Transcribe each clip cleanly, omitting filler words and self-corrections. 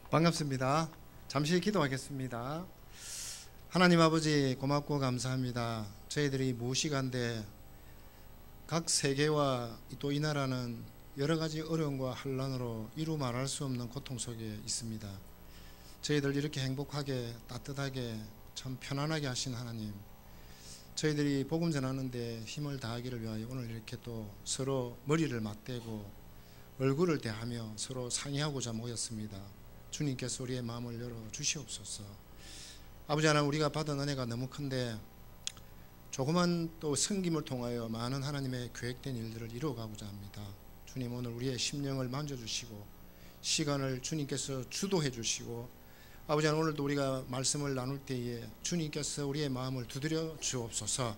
반갑습니다. 잠시 기도하겠습니다. 하나님 아버지 고맙고 감사합니다. 저희들이 무시간대 각 세계와 또 이 나라는 여러 가지 어려움과 환란으로 이루 말할 수 없는 고통 속에 있습니다. 저희들 이렇게 행복하게 따뜻하게 참 편안하게 하신 하나님, 저희들이 복음 전하는데 힘을 다하기를 위하여 오늘 이렇게 또 서로 머리를 맞대고 얼굴을 대하며 서로 상의하고자 모였습니다. 주님께서 우리의 마음을 열어 주시옵소서. 아버지 하나님, 우리가 받은 은혜가 너무 큰데 조그만 또 섬김을 통하여 많은 하나님의 계획된 일들을 이루어가고자 합니다. 주님, 오늘 우리의 심령을 만져주시고 시간을 주님께서 주도해 주시고, 아버지 하나님, 오늘도 우리가 말씀을 나눌 때에 주님께서 우리의 마음을 두드려 주옵소서.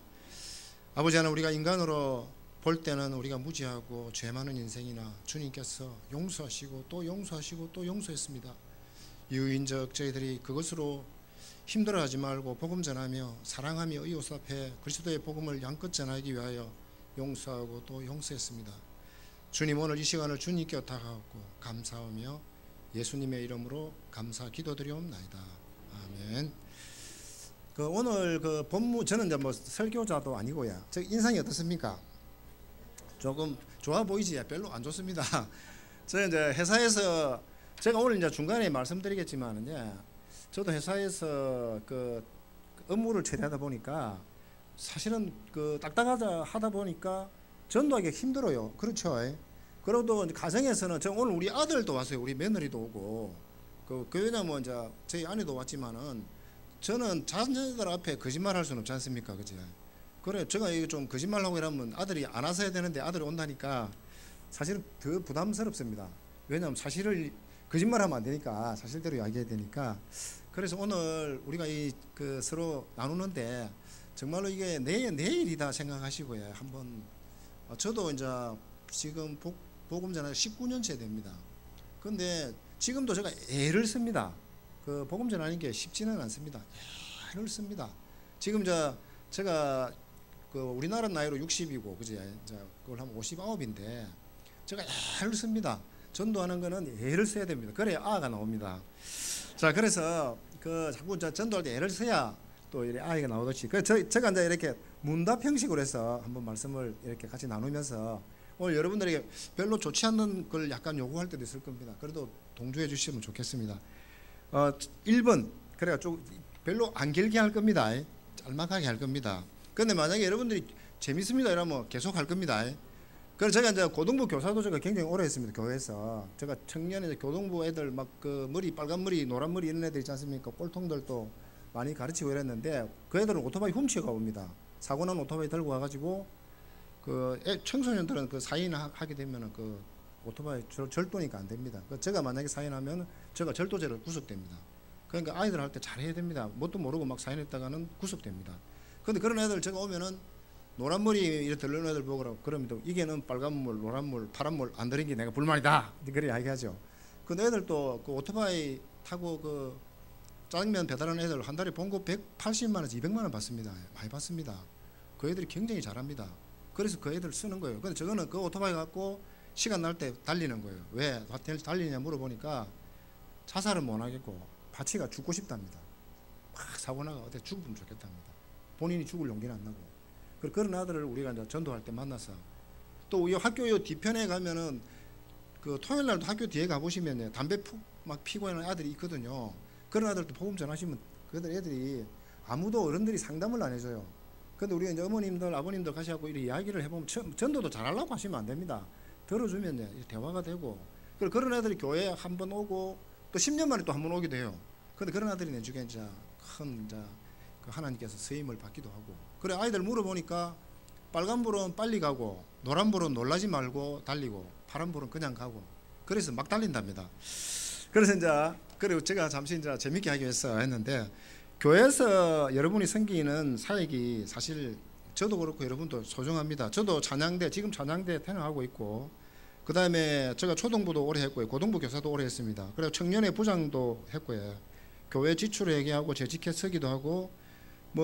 아버지 하나님, 우리가 인간으로 볼 때는 우리가 무지하고 죄 많은 인생이나 주님께서 용서하시고 또 용서하시고 또 용서했습니다. 유인적 저희들이 그것으로 힘들어하지 말고 복음 전하며 사랑하며 이웃 앞에 그리스도의 복음을 양껏 전하기 위하여 용서하고 또 용서했습니다. 주님, 오늘 이 시간을 주님께 의탁하고 감사하며 예수님의 이름으로 감사 기도드리옵나이다. 아멘. 오늘 본문, 저는 이제 뭐 설교자도 아니고요. 저 인상이 어떻습니까? 조금 좋아 보이지? 별로 안 좋습니다. 저는 이제 회사에서, 제가 오늘 이제 중간에 말씀드리겠지만, 저도 회사에서 업무를 처리하다 보니까 사실은 딱딱하다 하다 보니까 전도하기 힘들어요. 그렇죠? 그래도 가정에서는, 저 오늘 우리 아들도 왔어요. 우리 며느리도 오고, 왜냐면 이제 저희 아내도 왔지만은 저는 자녀들 앞에 거짓말 할 수는 없지 않습니까? 그죠? 그래, 제가 이거 좀 거짓말하고 이러면 아들이 안 와서 해야 되는데 아들이 온다니까 사실은 더 부담스럽습니다. 왜냐하면 사실을 거짓말하면 안 되니까 사실대로 이야기해야 되니까. 그래서 오늘 우리가 서로 나누는데 정말로 이게 내일이다 생각하시고요. 한번, 저도 이제 지금 복음 전하 19년째 됩니다. 그런데 지금도 제가 애를 씁니다. 복음 전하는 게 쉽지는 않습니다. 애를 씁니다. 지금 제가 우리나라 나이로 60이고, 그지? 그걸 하면 59인데, 제가 애를 씁니다. 전도하는 거는 애를 써야 됩니다. 그래야 아가 나옵니다. 자, 그래서 자꾸 전도할 때 애를 써야 또 이렇게 아이가 나오듯이. 제가 이제 이렇게 문답 형식으로 해서 한번 말씀을 이렇게 같이 나누면서, 오늘 여러분들에게 별로 좋지 않는 걸 약간 요구할 때도 있을 겁니다. 그래도 동조해 주시면 좋겠습니다. 1번, 그래가지고 별로 안 길게 할 겁니다. 짤막하게 할 겁니다. 근데 만약에 여러분들이 재밌습니다 이러면 계속 할 겁니다. 그래서 제가 이제 고등부 교사도 제가 굉장히 오래 했습니다. 교회에서. 제가 청년에 교동부 애들 막 머리 빨간 머리 노란 머리 이런 애들 있지 않습니까? 꼴통들도 많이 가르치고 이랬는데, 그 애들은 오토바이 훔치고 옵니다. 사고 난 오토바이 들고 와가지고 청소년들은 사인 하게 되면은 오토바이 절도니까 안 됩니다. 제가 만약에 사인하면 제가 절도죄를 구속됩니다. 그러니까 아이들 할 때 잘해야 됩니다. 뭣도 모르고 막 사인했다가는 구속됩니다. 근데 그런 애들 제가 오면은 노란 머리 이렇게 들르는 애들 보고 그러면 이게는 빨간 물, 노란 물, 파란 물 안 들인 게 내가 불만이다. 그래 이야기하죠. 근데 애들도 오토바이 타고 짜장면 배달하는 애들 한 달에 봉급 180만 원에서 200만 원 받습니다. 많이 받습니다. 그 애들이 굉장히 잘합니다. 그래서 그 애들 쓰는 거예요. 근데 저거는 오토바이 갖고 시간 날 때 달리는 거예요. 왜 달리냐 물어보니까 자살은 못 하겠고 바치가 죽고 싶답니다. 막 사고 나가 어디 죽으면 좋겠답니다. 본인이 죽을 용기는 안 나고. 그런 아들을 우리가 이제 전도할 때 만나서, 또 이 학교 뒤편에 가면은 토요일 날도 학교 뒤에 가보시면 담배 막 피고 있는 아들이 있거든요. 그런 아들도 복음 전하시면 애들이 아무도 어른들이 상담을 안 해줘요. 근데 우리가 이제 어머님들 아버님들 가셔갖고 이렇게 이야기를 해보면 전도도 잘하려고 하시면 안 됩니다. 들어주면 대화가 되고. 그런 애들이 교회에 한번 오고 또 10년 만에 또 한번 오기도 해요. 근데 그런 아들이 내주게 이제 큰 하나님께서 쓰임을 받기도 하고. 그래, 아이들 물어보니까 빨간불은 빨리 가고 노란불은 놀라지 말고 달리고 파란불은 그냥 가고, 그래서 막 달린답니다. 그래서 그리고 제가 잠시 재밌게 하기 위해서 했는데, 교회에서 여러분이 섬기는 사역이 사실 저도 그렇고 여러분도 소중합니다. 저도 지금 찬양대 태능하고 있고, 그 다음에 제가 초등부도 오래 했고요, 고등부 교사도 오래 했습니다. 그리고 청년회 부장도 했고요, 교회 지출을 얘기하고 재직회 서기도 하고,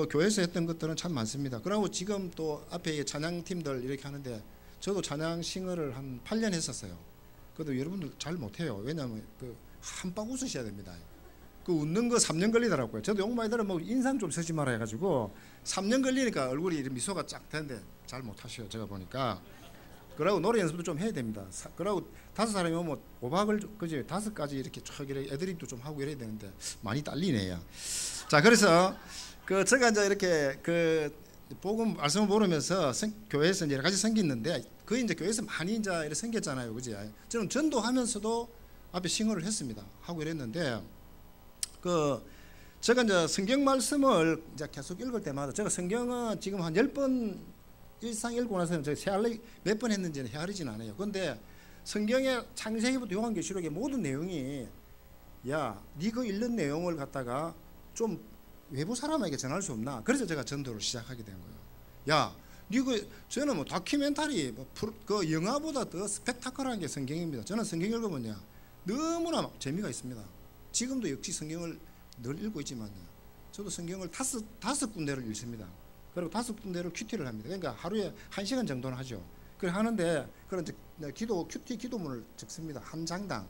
교회에서 했던 것들은 참 많습니다. 그리고 지금 또 앞에 찬양팀들 이렇게 하는데, 저도 찬양 싱어를 한 8년 했었어요. 그래도 여러분들 잘 못해요. 왜냐하면 한방 웃으셔야 됩니다. 그 웃는 거 3년 걸리더라고요. 저도 욕 많이 들어 뭐 인상 좀 쓰지 마라 해가지고 3년 걸리니까 얼굴이 미소가 쫙 되는데 잘 못하셔요. 제가 보니까. 그러고 노래 연습도 좀 해야 됩니다. 그러고 5사람이 오면 5박을 그지 5가지 이렇게 촥 이렇게 애드립도 좀 하고 이래야 되는데 많이 딸리네요. 자, 그래서 그 제가 이제 이렇게 그 복음 말씀을 모르면서 교회에서 여러 가지 생겼는데 그 이제 교회에서 많이 이제 이렇게 생겼잖아요, 그지? 저는 전도하면서도 앞에 싱어를 했습니다. 하고 이랬는데 그 제가 이제 성경 말씀을 이제 계속 읽을 때마다 제가 성경은 지금 한 10번 일상 읽고 나서는 제가 헤아리 몇 번 했는지는 헤아리진 않아요. 그런데 성경의 창세기부터 요한계시록의 모든 내용이 야, 네가 읽는 내용을 갖다가 좀 외부 사람에게 전할 수 없나? 그래서 제가 전도를 시작하게 된 거예요. 야, 네가 저는 뭐 다큐멘터리 그 영화보다 더 스펙타클한 게 성경입니다. 저는 성경 읽어보면 너무나 재미가 있습니다. 지금도 역시 성경을 늘 읽고 있지만요. 저도 성경을 다섯 군데를 읽습니다. 그리고 5군데를 큐티를 합니다. 그러니까 하루에 1시간 정도는 하죠. 그래 하는데 그런 큐티 기도문을 적습니다. 한 장당.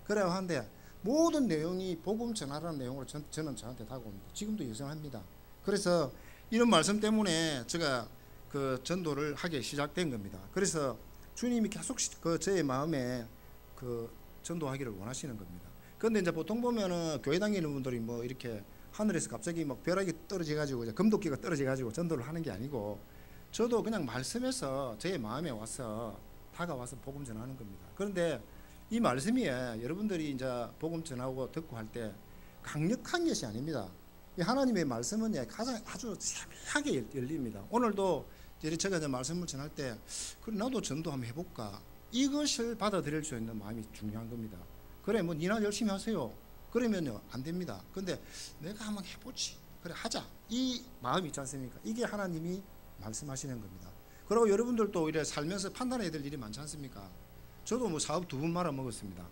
그래야 하는데 모든 내용이 복음 전하라는 내용으로 저는 저한테 다가옵니다. 지금도 여전합니다. 그래서 이런 말씀 때문에 제가 그 전도를 하기 시작된 겁니다. 그래서 주님이 계속 그 저의 마음에 그 전도하기를 원하시는 겁니다. 그런데 이제 보통 보면은 교회 다니는 분들이 뭐 이렇게 하늘에서 갑자기 막 벼락이 떨어져가지고 금도끼가 떨어져가지고 전도를 하는 게 아니고 저도 그냥 말씀에서 제 마음에 와서 다가와서 복음 전하는 겁니다. 그런데 이 말씀이 여러분들이 이제 복음 전하고 듣고 할 때 강력한 것이 아닙니다. 이 하나님의 말씀은 가장 아주 세밀하게 열립니다. 오늘도 제가 이제 말씀을 전할 때 그래 나도 전도 한번 해볼까 이것을 받아들일 수 있는 마음이 중요한 겁니다. 그래 뭐 니나 열심히 하세요. 그러면요 안 됩니다. 근데 내가 한번 해보지 그래 하자 이 마음이 있지 않습니까? 이게 하나님이 말씀하시는 겁니다. 그리고 여러분들도 이래 살면서 판단해야 될 일이 많지 않습니까? 저도 뭐 사업 2번 말아 먹었습니다.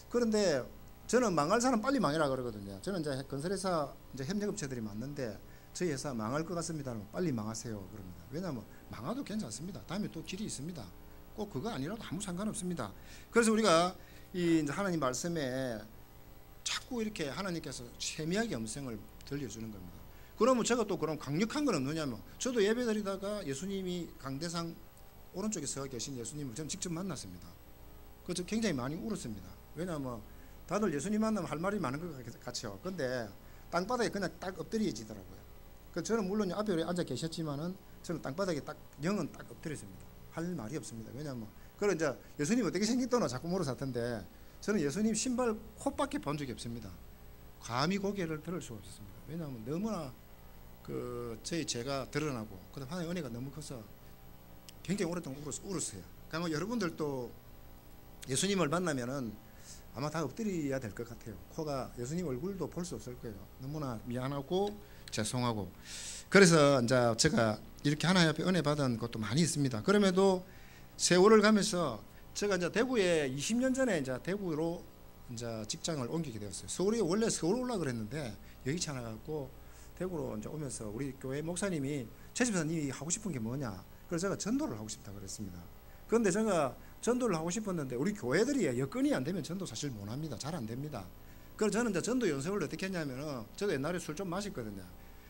그런데 저는 망할 사람 빨리 망해라 그러거든요. 저는 이제 건설회사 이제 협력업체들이 많는데 저희 회사 망할 것 같습니다. 빨리 망하세요 그럽니다. 왜냐하면 망해도 괜찮습니다. 다음에 또 길이 있습니다. 꼭 그거 아니라도 아무 상관없습니다. 그래서 우리가 이 이제 하나님 말씀에 자꾸 이렇게 하나님께서 세미하게 음성을 들려주는 겁니다. 그러면 제가 또 그럼 강력한 건 없느냐면 저도 예배드리다가 예수님이 강대상 오른쪽에 서 계신 예수님을 저는 직접 만났습니다. 그래서 굉장히 많이 울었습니다. 왜냐하면 다들 예수님 만나면 할 말이 많은 것 같죠. 근데 땅바닥에 그냥 딱 엎드려지더라고요. 그래서 저는 물론 앞에 앉아 계셨지만은 저는 땅바닥에 딱 영은 딱 엎드렸습니다. 할 말이 없습니다. 왜냐하면 그런 이제 예수님 어떻게 생겼더나 자꾸 물어봤던데 저는 예수님 신발 콧밖에 본 적이 없습니다. 감히 고개를 들을 수가 없었습니다. 왜냐하면 너무나 그 저희 죄가 드러나고 그다음 하나님의 은혜가 너무 커서 굉장히 오랫동안 울었어요. 그러니까 여러분들도 예수님을 만나면은 아마 다 엎드려야 될 것 같아요. 코가 예수님 얼굴도 볼 수 없을 거예요. 너무나 미안하고 죄송하고. 그래서 이제 제가 이렇게 하나님 앞에 은혜 받은 것도 많이 있습니다. 그럼에도 세월을 가면서 제가 이제 대구에 20년 전에 이제 대구로 이제 직장을 옮기게 되었어요. 서울에 원래 서울 올라 그랬는데 여의치 않아 갖고 대구로 이제 오면서 우리 교회 목사님이 최 집사님이 하고 싶은 게 뭐냐? 그래서 제가 전도를 하고 싶다 그랬습니다. 그런데 제가 전도를 하고 싶었는데 우리 교회들이 여건이 안 되면 전도 사실 못 합니다. 잘 안 됩니다. 그래서 저는 이제 전도 연습을 어떻게 했냐면은 저도 옛날에 술 좀 마셨거든요.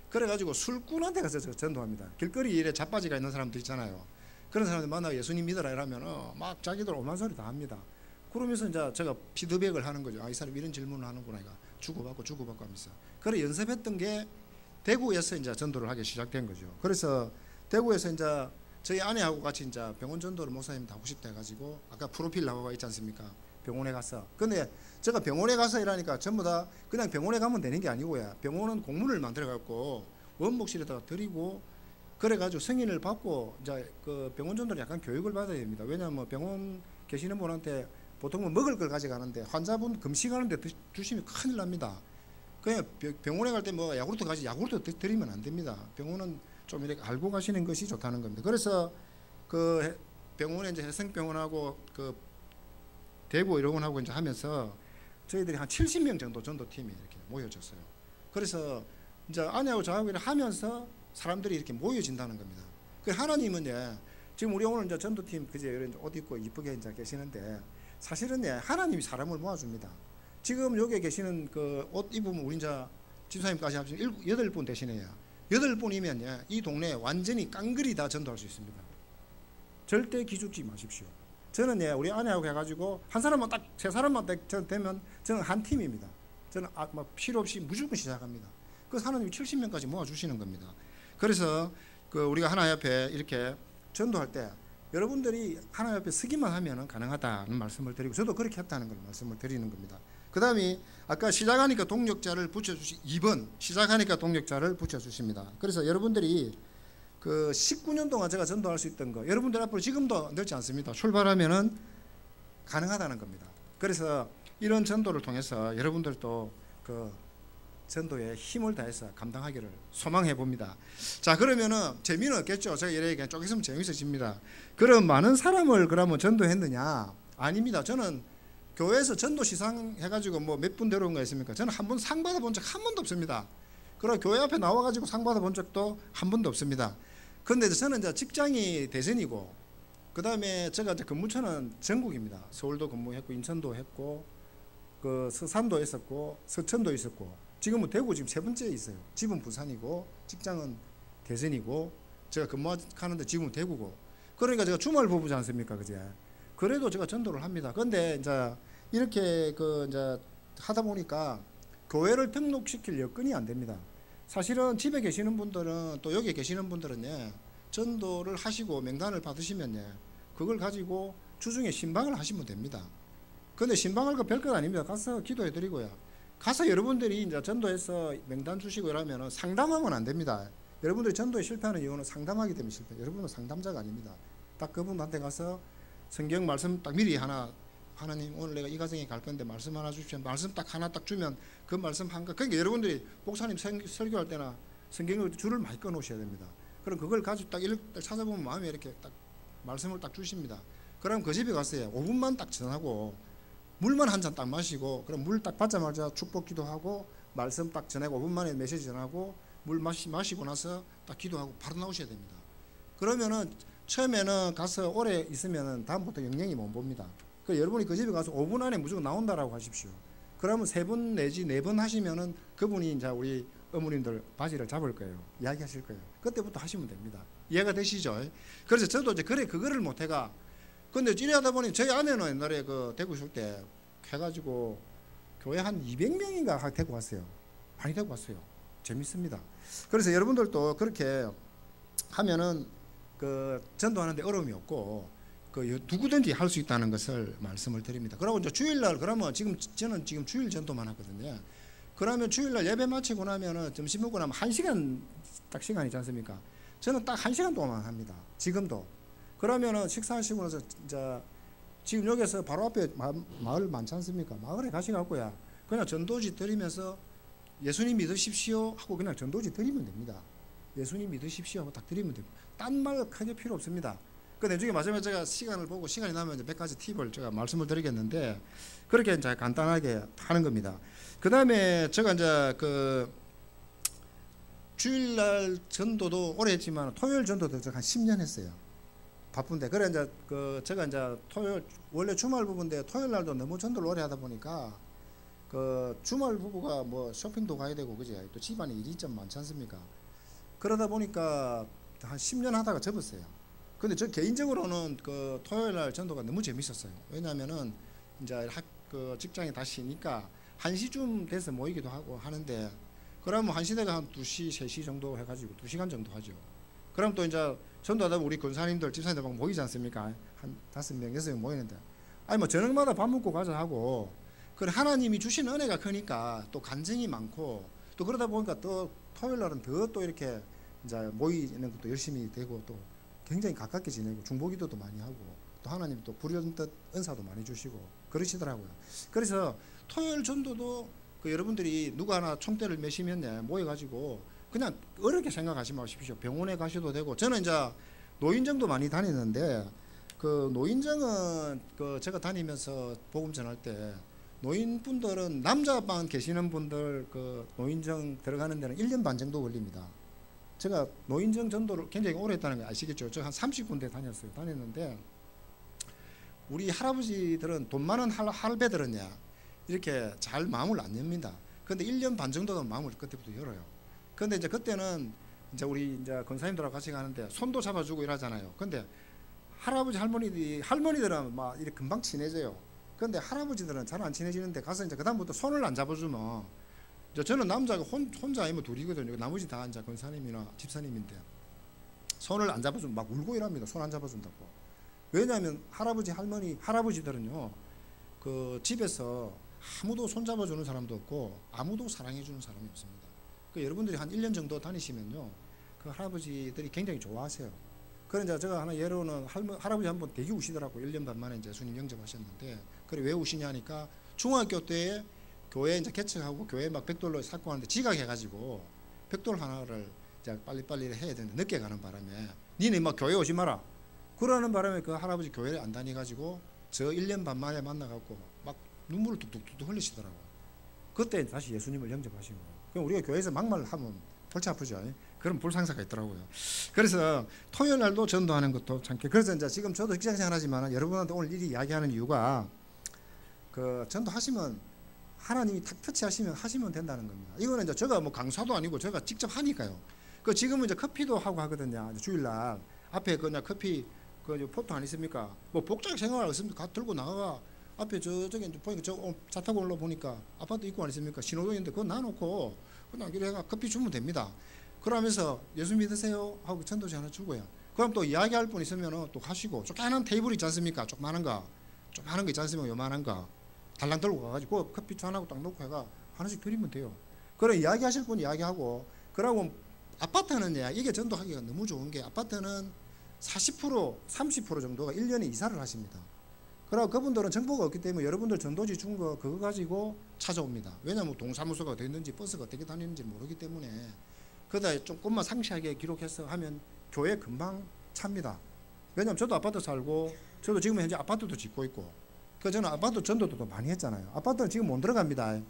그래가지고 술꾼한테 가서 제가 전도합니다. 길거리 일에 자빠지가 있는 사람들 있잖아요. 그런 사람들 만나고 예수님 믿어라 이러면은 막 자기들 오만 소리 다 합니다. 그러면서 이제 제가 피드백을 하는 거죠. 아, 이 사람 이런 질문을 하는구나. 이거 주고받고 하면서. 그래 연습했던 게 대구에서 이제 전도를 하기 시작된 거죠. 그래서 대구에서 이제 저희 아내하고 같이 이제 병원 전도를 목사님 하고 싶다 해가지고 아까 프로필 나와 있지 않습니까? 병원에 가서. 근데 제가 병원에 가서 일하니까 전부 다 그냥 병원에 가면 되는 게 아니고요. 병원은 공문을 만들어 갖고 원목실에다가 드리고 그래가지고 승인을 받고 이제 그 병원 전도를 약간 교육을 받아야 됩니다. 왜냐하면 병원 계시는 분한테 보통은 먹을 걸 가져가는데 환자분 금식하는데 주시면 큰일 납니다. 그냥 병원에 갈 때 뭐 야구르트 드리면 안 됩니다. 병원은 좀 이렇게 알고 가시는 것이 좋다는 겁니다. 그래서 그 병원에 이제 해성병원하고 그 대구 의료원하고 이제 하면서 저희들이 한 70명 정도 전도팀이 이렇게 모여졌어요. 그래서 이제 아내하고 저하고 이렇게 하면서 사람들이 이렇게 모여진다는 겁니다. 그 하나님은 지금 우리 오늘 이제 전도팀 그제 옷 입고 이쁘게 이제 계시는데 사실은 하나님이 사람을 모아줍니다. 지금 여기 계시는 그 옷 입으면 우리 이제 집사님까지 합치면 8분 되시네요. 8분이면 이 동네에 완전히 깡그리 다 전도할 수 있습니다. 절대 기죽지 마십시오. 저는 우리 아내하고 해가지고 한 사람만 딱 세 사람만 딱 되면 저는 한 팀입니다. 저는 필요 없이 무조건 시작합니다. 그래서 하나님이 70명까지 모아주시는 겁니다. 그래서 그 우리가 하나옆에 이렇게 전도할 때 여러분들이 하나옆에 서기만 하면 가능하다는 말씀을 드리고 저도 그렇게 했다는 걸 말씀을 드리는 겁니다. 그 다음에 아까 시작하니까 동력자를 붙여주시 2번 시작하니까 동력자를 붙여주십니다. 그래서 여러분들이 그 19년 동안 제가 전도할 수 있던 거 여러분들 앞으로 지금도 늘지 않습니다. 출발하면은 가능하다는 겁니다. 그래서 이런 전도를 통해서 여러분들도 그 전도에 힘을 다해서 감당하기를 소망해 봅니다. 자, 그러면은 재미는 없겠죠. 제가 이렇게 그냥 쭉 있으면 재밌어집니다. 그럼 많은 사람을 그러면 전도했느냐? 아닙니다. 저는 교회에서 전도 시상 해가지고 뭐 몇 분 데려온 거 있습니까? 저는 한 번 상 받아본 적 한 번도 없습니다. 그리고 교회 앞에 나와가지고 상 받아본 적도 한 번도 없습니다. 그런데 저는 이제 직장이 대전이고, 그 다음에 제가 이제 근무처는 전국입니다. 서울도 근무했고, 인천도 했고, 그 서산도 있었고, 서천도 있었고, 지금은 대구 지금 세 번째에 있어요. 집은 부산이고, 직장은 대전이고, 제가 근무하는데 지금은 대구고. 그러니까 제가 주말 부부지 않습니까, 그제? 그래도 제가 전도를 합니다. 그런데 이제 이렇게 그 이제 하다 보니까 교회를 등록시킬 여건이 안 됩니다. 사실은 집에 계시는 분들은 또 여기 계시는 분들은 전도를 하시고 명단을 받으시면 그걸 가지고 주중에 신방을 하시면 됩니다. 근데 신방할 거 별것 아닙니다. 가서 기도해 드리고요. 가서 여러분들이 이제 전도해서 명단 주시고 이러면 상담하면 안 됩니다. 여러분들이 전도에 실패하는 이유는 상담하기 때문에 실패. 여러분은 상담자가 아닙니다. 딱 그분한테 가서 성경 말씀 딱 미리 하나님 오늘 내가 이 가정에 갈 건데 말씀 하나 주십시오. 말씀 딱 하나 딱 주면 그 말씀 한가. 그러니까 여러분들이 목사님 설교할 때나 성경을 줄을 많이 끊어 놓으셔야 됩니다. 그럼 그걸 가지고 딱 이렇게 찾아보면 마음에 이렇게 딱 말씀을 딱 주십니다. 그럼 그 집에 가서요 5분만 딱 전하고 물만 한 잔 딱 마시고, 그럼 물 딱 받자마자 축복 기도하고 말씀 딱 전하고 5분 만에 메시지 전하고 물 마시고 나서 딱 기도하고 바로 나오셔야 됩니다. 그러면은 처음에는 가서 오래 있으면 다음부터 영영이 못 봅니다. 그러니까 여러분이 그 집에 가서 5분 안에 무조건 나온다라고 하십시오. 그러면 3번 내지 4번 하시면은 그분이 이제 우리 어머님들 바지를 잡을 거예요. 이야기하실 거예요. 그때부터 하시면 됩니다. 이해가 되시죠? 그래서 저도 이제 그거를 못 해가. 근데 이래하다 보니 저희 아내는 옛날에 그 대구 있을 때 해가지고 교회 한 200명인가 데리고 왔어요. 많이 데리고 왔어요. 재밌습니다. 그래서 여러분들도 그렇게 하면은 그 전도하는데 어려움이 없고 그 누구든지 할 수 있다는 것을 말씀을 드립니다. 그리고 이제 주일날 그러면 저는 지금 주일 전도만 하거든요. 그러면 주일날 예배 마치고 나면은 점심 먹고 나면 1시간 딱 시간이지 않습니까? 저는 딱 1시간 동안 합니다. 지금도. 그러면은 식사하시고 나서 이제 지금 여기서 바로 앞에 마을 많지 않습니까? 마을에 가셔갖고야 그냥 전도지 드리면서 예수님 믿으십시오 하고 그냥 전도지 드리면 됩니다. 예수님 믿으십시오 하고 딱 드리면 됩니다. 딴 말 크게 필요 없습니다. 그 나중에 마지막에 제가 시간을 보고 시간이 나면 이제 몇 가지 팁을 제가 말씀을 드리겠는데 그렇게 이제 간단하게 하는 겁니다. 그 다음에 제가 이제 그 주일날 전도도 오래 했지만 토요일 전도도 제가 한 10년 했어요. 바쁜데 그래 이제 그 제가 이제 토요일 원래 주말 부부인데 토요일 날도 너무 전도를 오래 하다 보니까 그 주말 부부가 뭐 쇼핑도 가야 되고 그제 또 집안에 일이 좀 많지 않습니까? 그러다 보니까 한 10년 하다가 접었어요. 근데 저 개인적으로는 그 토요일 날 전도가 너무 재밌었어요. 왜냐면은 이제 그 직장에 다시 쉬니까 1시쯤 돼서 모이기도 하고 하는데 그러면 1시 대가 한 2시, 3시 정도 해가지고 2시간 정도 하죠. 그럼 또 이제 전도하다 보면 우리 권사님들, 집사님들 막 모이지 않습니까? 한 5명, 6명 모이는데 아니 뭐 저녁마다 밥 먹고 가자 하고 그래 하나님이 주신 은혜가 크니까 또 간증이 많고 또 그러다 보니까 또 토요일 날은 더 또 이렇게 이제 모이는 것도 열심히 되고 또 굉장히 가깝게 지내고 중보기도도 많이 하고 또 하나님 또 불현듯 은사도 많이 주시고 그러시더라고요. 그래서 토요일 전도도 그 여러분들이 누가 하나 총대를 메시면 모여가지고 그냥 어렵게 생각하지 마십시오. 병원에 가셔도 되고 저는 이제 노인정도 많이 다니는데 그 노인정은 그 제가 다니면서 복음 전할 때 노인분들은 남자방 계시는 분들 그 노인정 들어가는 데는 1년 반 정도 걸립니다. 제가 노인정 전도를 굉장히 오래 했다는 거 아시겠죠? 저 한 30군데 다녔는데 우리 할아버지들은 돈 많은 할배들은요 이렇게 잘 마음을 안 엽니다. 근데 1년 반 정도는 마음을 그때부터 열어요. 근데 이제 그때는 이제 우리 이제 권사님들하고 같이 가는데 손도 잡아주고 이러잖아요. 근데 할아버지 할머니들은 막 이렇게 금방 친해져요. 근데 할아버지들은 잘 안 친해지는데 가서 이제 그다음부터 손을 안 잡아주면 이제 저는 남자가 혼자 아니면 둘이거든요. 나머지 다 이제 권사님이나 집사님인데 손을 안 잡아주면 막 울고 이랍니다. 손 안 잡아준다고. 왜냐하면 할아버지들은요 그 집에서 아무도 손 잡아주는 사람도 없고 아무도 사랑해주는 사람이 없습니다. 그 여러분들이 한 1년 정도 다니시면요 그 할아버지들이 굉장히 좋아하세요. 그래서 제가 하나 예로는 할아버지 한 번 되게 우시더라고. 1년 반 만에 이제 예수님 영접하셨는데 그래 왜 우시냐 하니까 중학교 때에 교회 이제 개척하고 교회 막 벽돌로 쌓고 하는데 지각해가지고 벽돌 하나를 이제 빨리빨리 해야 되는데 늦게 가는 바람에 니네 막 교회 오지 마라 그러는 바람에 그 할아버지 교회를 안 다니가지고 저 1년 반 만에 만나갖고 막 눈물을 뚝뚝뚝 흘리시더라고요. 그때 다시 예수님을 영접하신 거예요. 그럼 우리가 교회에서 막말을 하면 골치 아프죠. 그런 불상사가 있더라고요. 그래서 토요일 날도 전도하는 것도 참. 그래서 이제 지금 저도 직장생활 하지만 여러분한테 오늘 이 이야기하는 이유가 그 전도하시면 하나님이 탁 터치하시면 된다는 겁니다. 이거는 이제 제가 뭐 강사도 아니고 제가 직접 하니까요. 그 지금은 이제 커피도 하고 하거든요. 주일날 앞에 그냥 커피 그 포토 안 있습니까? 뭐 복장 생활 없습니까? 들고 나가 앞에 저기 보니까 차 타고 올라 보니까 아파트 입구 안 있습니까? 신호등인데 그거 놔놓고 그냥 이래가 커피 주면 됩니다. 그러면서 예수 믿으세요 하고 전도지 하나 주고요. 그럼 또 이야기할 분 있으면 또 하시고 조그마한 테이블 있지 않습니까? 조그마한 거 있지 않습니까? 요만한 거 달랑 들고 가가지고 커피 잔하고 딱 놓고 해가 하나씩 드리면 돼요. 그래 이야기하실 분 이야기하고 그러고 아파트는 이게 전도하기가 너무 좋은 게 아파트는 40% 30% 정도가 1년에 이사를 하십니다. 그러고 그분들은 정보가 없기 때문에 여러분들 전도지 준 거 그거 가지고 찾아옵니다. 왜냐하면 동사무소가 어떻게 있는지 버스가 어떻게 다니는지 모르기 때문에 그다 조금만 상세하게 기록해서 하면 교회 금방 찹니다. 왜냐하면 저도 아파트 살고 저도 지금 현재 아파트도 짓고 있고 그 저는 아파트 전도도 많이 했잖아요. 아파트는 지금 못 들어갑니다.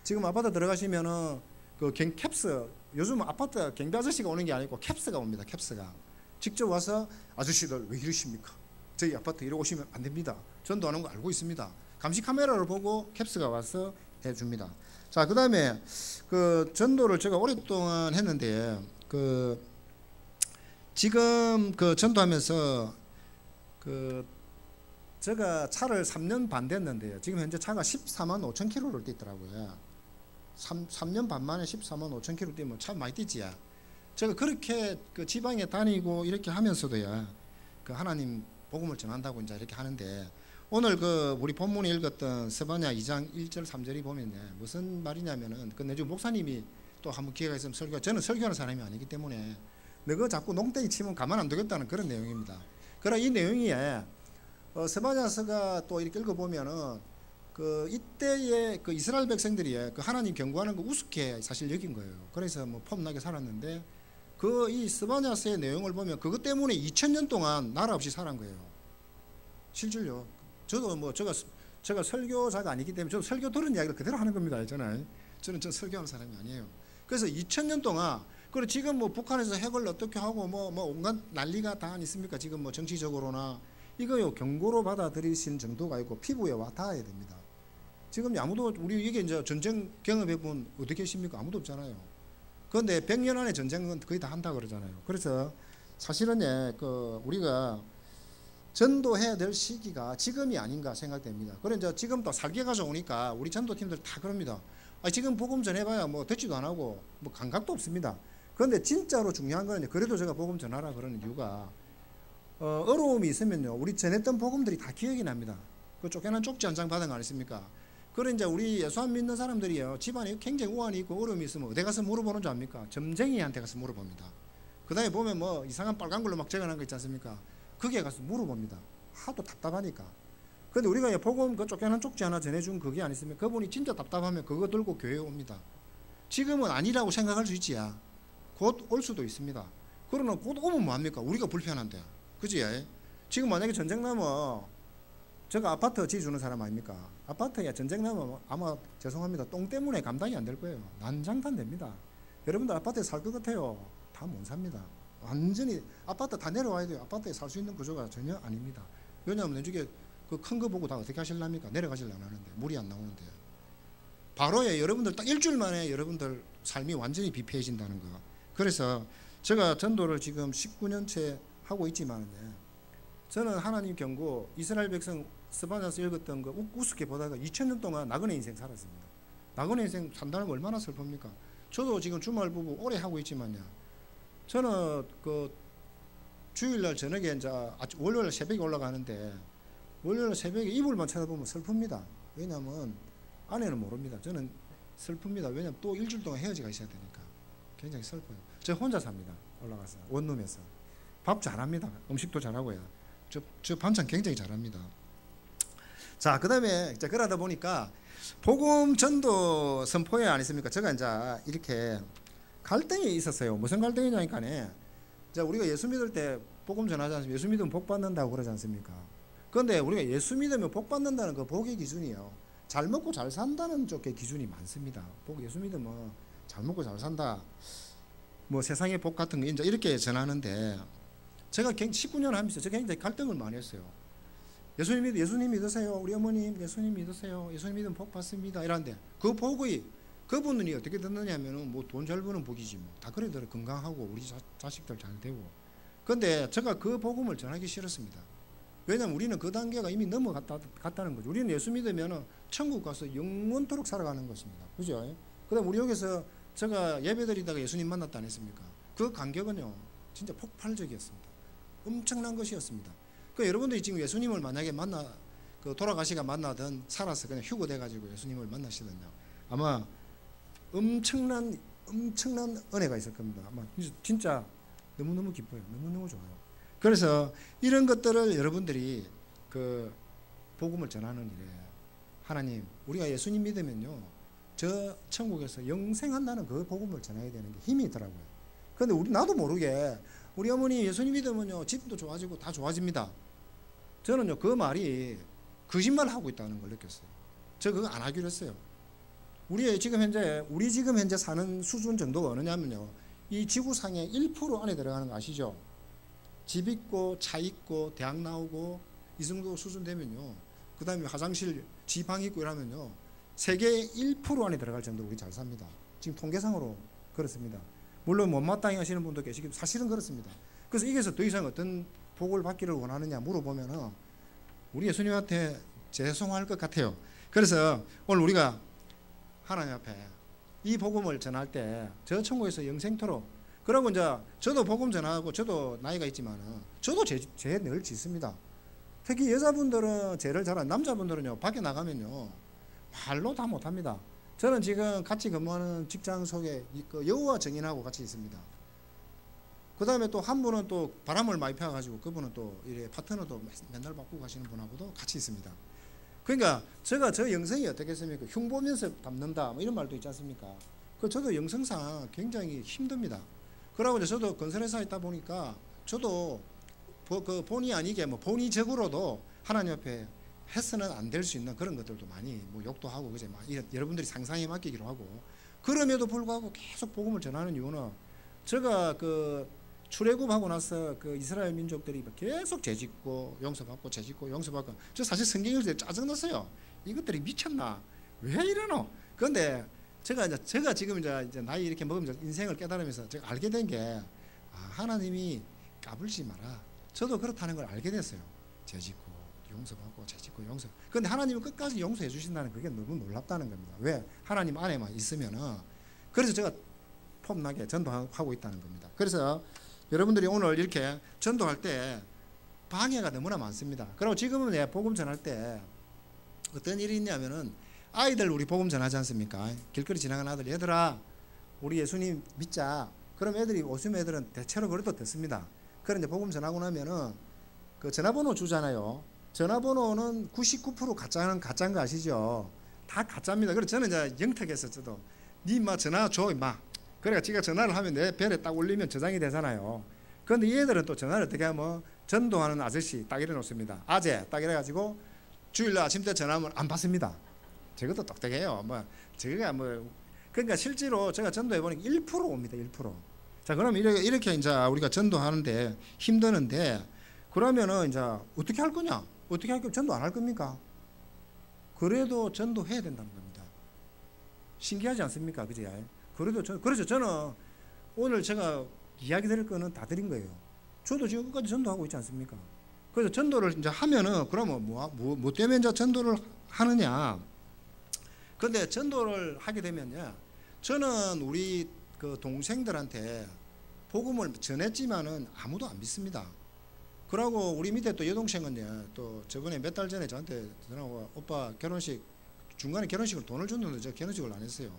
지금 아파트 들어가시면은 그 캡스 요즘 아파트 경비 아저씨가 오는 게 아니고 캡스가 옵니다. 캡스가 직접 와서 아저씨들 왜 이러십니까? 저희 아파트 이러고 오시면 안 됩니다. 전도하는 거 알고 있습니다. 감시 카메라를 보고 캡스가 와서 해줍니다. 자, 그 다음에 그 전도를 제가 오랫동안 했는데 그 지금 그 전도하면서 그 제가 차를 3년 반 됐는데요. 지금 현재 차가 14만 5천 킬로를 뛰더라고요. 3년 반 만에 14만 5천 킬로 뛰면 참 많이 뛰지. 제가 그렇게 그 지방에 다니고 이렇게 하면서도요. 그 하나님 복음을 전한다고 이제 이렇게 하는데 오늘 그 우리 본문에 읽었던 스바냐 2장 1절 3절이 보면 무슨 말이냐면은 그 내주 목사님이 또 한번 기회가 있으면 저는 설교하는 사람이 아니기 때문에 너가 자꾸 농땡이 치면 가만 안 두겠다는 그런 내용입니다. 그러나 이 내용이 스바냐서가 또 이렇게 읽어보면은 그 이때의 그 이스라엘 백성들이 그 하나님 경고하는 거 우습게 사실 여긴 거예요. 그래서 뭐 폼나게 살았는데 그 이 스바냐서의 내용을 보면 그것 때문에 2000년 동안 나라 없이 살은 거예요. 실질요. 저도 뭐 제가 설교자가 아니기 때문에 저도 설교 들은 이야기를 그대로 하는 겁니다. 저는 설교하는 사람이 아니에요. 그래서 2000년 동안 그리고 지금 뭐 북한에서 핵을 어떻게 하고 뭐 온갖 난리가 다 있습니까? 지금 뭐 정치적으로나 이거요 경고로 받아들이신 정도가 있고 피부에 와 닿아야 됩니다. 지금 아무도 우리 이게 이제 전쟁 경험해 본 어떻게 계십니까? 아무도 없잖아요. 그런데 100년 안에 전쟁은 거의 다 한다 그러잖아요. 그래서 사실은 그 우리가 전도해야 될 시기가 지금이 아닌가 생각됩니다. 그래 이제 지금 또 살게 가져오니까 우리 전도팀들 다 그럽니다. 지금 복음 전해봐야 뭐 듣지도 안 하고 뭐 감각도 없습니다. 그런데 진짜로 중요한 거는 그래도 제가 복음 전하라 그러는 이유가 어려움이 있으면요 우리 전했던 복음들이 다 기억이 납니다. 그 쫓겨난 쪽지 한 장 받은 거 아니십니까? 그래 이제 우리 예수 안 믿는 사람들이요 집안에 굉장히 우환이 있고 어려움이 있으면 어디 가서 물어보는 줄 압니까? 점쟁이한테 가서 물어봅니다. 그 다음에 보면 뭐 이상한 빨간 걸로 막 적어놓은 거 있지 않습니까? 거기에 가서 물어봅니다. 하도 답답하니까. 근데 우리가 복음 그 쫓겨난 쪽지 하나 전해준 그게 아니습니까? 그분이 진짜 답답하면 그거 들고 교회에 옵니다. 지금은 아니라고 생각할 수 있지야. 곧 올 수도 있습니다. 그러나 곧 오면 뭐합니까? 우리가 불편한데. 그지? 지금 만약에 전쟁 나면 제가 아파트 지어주는 사람 아닙니까? 아파트에 전쟁 나면 아마 죄송합니다. 똥 때문에 감당이 안 될 거예요. 난장판 됩니다. 여러분들 아파트에 살 것 같아요? 다 못 삽니다. 완전히 아파트 다 내려와야 돼요. 아파트에 살 수 있는 구조가 전혀 아닙니다. 왜냐하면 이게 그 큰 거 보고 다 어떻게 하실랍니까? 내려가질 안 하는데 물이 안 나오는데 바로에 여러분들 딱 일주일 만에 여러분들 삶이 완전히 비폐해진다는 거. 그래서 제가 전도를 지금 19년째 하고 있지만 저는 하나님 경고 이스라엘 백성 스바냐서 읽었던 거 우습게 보다가 2000년 동안 나그네 인생 살았습니다. 나그네 인생 산다는 거 얼마나 슬픕니까? 저도 지금 주말 부부 오래 하고 있지만요. 저는 그 주일날 저녁에 이제 월요일 새벽에 올라가는데 월요일 새벽에 이불만 쳐다보면 슬픕니다. 왜냐하면 아내는 모릅니다. 저는 슬픕니다. 왜냐하면 또 일주일 동안 헤어지가 있어야 되니까 굉장히 슬퍼요. 저 혼자 삽니다. 올라가서 원룸에서 밥 잘합니다. 음식도 잘하고요. 저 반찬 굉장히 잘합니다. 자, 그 다음에 이제 그러다 보니까 복음 전도 선포회 아니습니까? 제가 이제 이렇게 갈등이 있었어요. 무슨 갈등이냐니까네. 자, 우리가 예수 믿을 때 복음 전하지 않습니까? 예수 믿으면 복 받는다고 그러지 않습니까? 그런데 우리가 예수 믿으면 복 받는다는 그 복의 기준이요. 잘 먹고 잘 산다는 쪽의 기준이 많습니다. 예수 믿으면 잘 먹고 잘 산다. 뭐 세상의 복 같은 거 이제 이렇게 전하는데 제가 19년 하면서 제가 굉장히 갈등을 많이 했어요. 예수님 믿으세요. 우리 어머님 예수님 믿으세요. 예수님 믿으면 복 받습니다. 이런데 그 복의 그분이 어떻게 듣느냐면은 뭐 돈 잘 버는 복이지 뭐 다 그래도 건강하고 우리 자식들 잘 되고. 근데 제가 그 복음을 전하기 싫었습니다. 왜냐면 우리는 그 단계가 이미 넘어갔다는 거죠. 우리는 예수 믿으면 천국 가서 영원토록 살아가는 것입니다. 그죠? 그다음 우리 여기서 제가 예배드리다가 예수님 만났다 안 했습니까? 그 간격은요 진짜 폭발적이었습니다. 엄청난 것이었습니다. 그 여러분들이 지금 예수님을 만약에 돌아가시가 만나든 살아서 그냥 휴고돼가지고 예수님을 만나시든요 아마 엄청난 은혜가 있을 겁니다. 아마 진짜 너무너무 기뻐요. 너무너무 좋아요. 그래서 이런 것들을 여러분들이 그 복음을 전하는 일에 하나님 우리가 예수님 믿으면요 저 천국에서 영생한다는 그 복음을 전해야 되는 게 힘이 있더라고요. 그런데 나도 모르게 우리 어머니 예수님 믿으면요 집도 좋아지고 다 좋아집니다. 저는요 그 말이 거짓말하고 있다는 걸 느꼈어요. 저 그거 안 하기로 했어요. 우리 지금 현재 사는 수준 정도가 어느냐면요 이 지구상의 1% 안에 들어가는 거 아시죠? 집 있고 차 있고 대학 나오고 이 정도 수준 되면요 그 다음에 화장실 지방 있고 이러면요 세계 1% 안에 들어갈 정도로 우리 잘 삽니다. 지금 통계상으로 그렇습니다. 물론 못마땅히 하시는 분도 계시고 사실은 그렇습니다. 그래서 이게서 더 이상 어떤 복을 받기를 원하느냐 물어보면은 우리 예수님한테 죄송할 것 같아요. 그래서 오늘 우리가 하나님 앞에 이 복음을 전할 때 저 천국에서 영생토록 그러고 이제 저도 복음 전하고 저도 나이가 있지만은 저도 죄 늘 짓습니다. 특히 여자분들은 죄를 잘한 남자분들은요 밖에 나가면요 말로 다 못합니다. 저는 지금 같이 근무하는 직장 속에 그 여우와 정인하고 같이 있습니다. 그 다음에 또 한 분은 또 바람을 많이 펴가지고 그분은 또 이래 파트너도 맨날 바꾸고 가시는 분하고도 같이 있습니다. 그러니까 제가 저 영성이 어떻겠습니까? 흉보면서 담는다 뭐 이런 말도 있지 않습니까? 그 저도 영성상 굉장히 힘듭니다. 그러고 이제 저도 건설회사에 있다 보니까 저도 그 본의 아니게 뭐 본의적으로도 하나님 앞에 해서는 안 될 수 있는 그런 것들도 많이 뭐 욕도 하고 그제 막 여러분들이 상상에 맡기기로 하고 그럼에도 불구하고 계속 복음을 전하는 이유는 제가 그 출애굽하고 나서 그 이스라엘 민족들이 계속 죄짓고 용서받고 죄짓고 용서받고 저 사실 성경 읽을 때 짜증났어요. 이것들이 미쳤나? 왜 이러노? 그런데 제가 지금 이제 나이 이렇게 먹으면서 인생을 깨달으면서 제가 알게 된 게 하나님이 까불지 마라. 저도 그렇다는 걸 알게 됐어요. 죄짓고 용서받고 죄짓고 용서. 그런데 하나님은 끝까지 용서해 주신다는 그게 너무 놀랍다는 겁니다. 왜? 하나님 안에만 있으면은. 그래서 제가 폼나게 전도하고 있다는 겁니다. 그래서 여러분들이 오늘 이렇게 전도할 때 방해가 너무나 많습니다. 그리고 지금은 내가 복음 전할 때 어떤 일이 있냐면은 아이들 우리 복음 전하지 않습니까? 길거리 지나가는 아들 얘들아 우리 예수님 믿자. 그럼 애들이 오시면 애들은 대체로 그래도 듣습니다. 그런데 복음 전하고 나면은 그 전화번호 주잖아요. 전화번호는 99% 가짜는 가짜인 거 아시죠? 다 가짜입니다. 그래서 저는 이제 영특했어. 저도 니 인마 전화 줘 임마. 그래가 지가 전화를 하면 내 벨에 딱 울리면 저장이 되잖아요. 그런데 얘들은 또 전화를 어떻게 하면 전도하는 아저씨 딱 이래 놓습니다. 아재 딱 이래가지고 주일날 아침 때 전화하면 안 받습니다. 저것도 똑똑해요. 뭐 저거가 뭐 그러니까 실제로 제가 전도해 보니까 1% 옵니다. 1%. 자 그럼 이렇게 이제 우리가 전도하는데 힘드는데 그러면은 이제 어떻게 할 거냐? 어떻게 할 거면 전도 안 할 겁니까? 그래도 전도해야 된다는 겁니다. 신기하지 않습니까? 그지? 그래서 저는 오늘 제가 이야기 드릴 거는 다 드린 거예요. 저도 지금 끝까지 전도하고 있지 않습니까? 그래서 전도를 이제 하면은 그러면 뭐 때문에 이제 전도를 하느냐? 근데 전도를 하게 되면요, 저는 우리 그 동생들한테 복음을 전했지만은 아무도 안 믿습니다. 그러고 우리 밑에 또 여동생은요, 또 저번에 몇 달 전에 저한테 전화하고 오빠 결혼식 중간에 결혼식을 돈을 줬는데 저 결혼식을 안 했어요.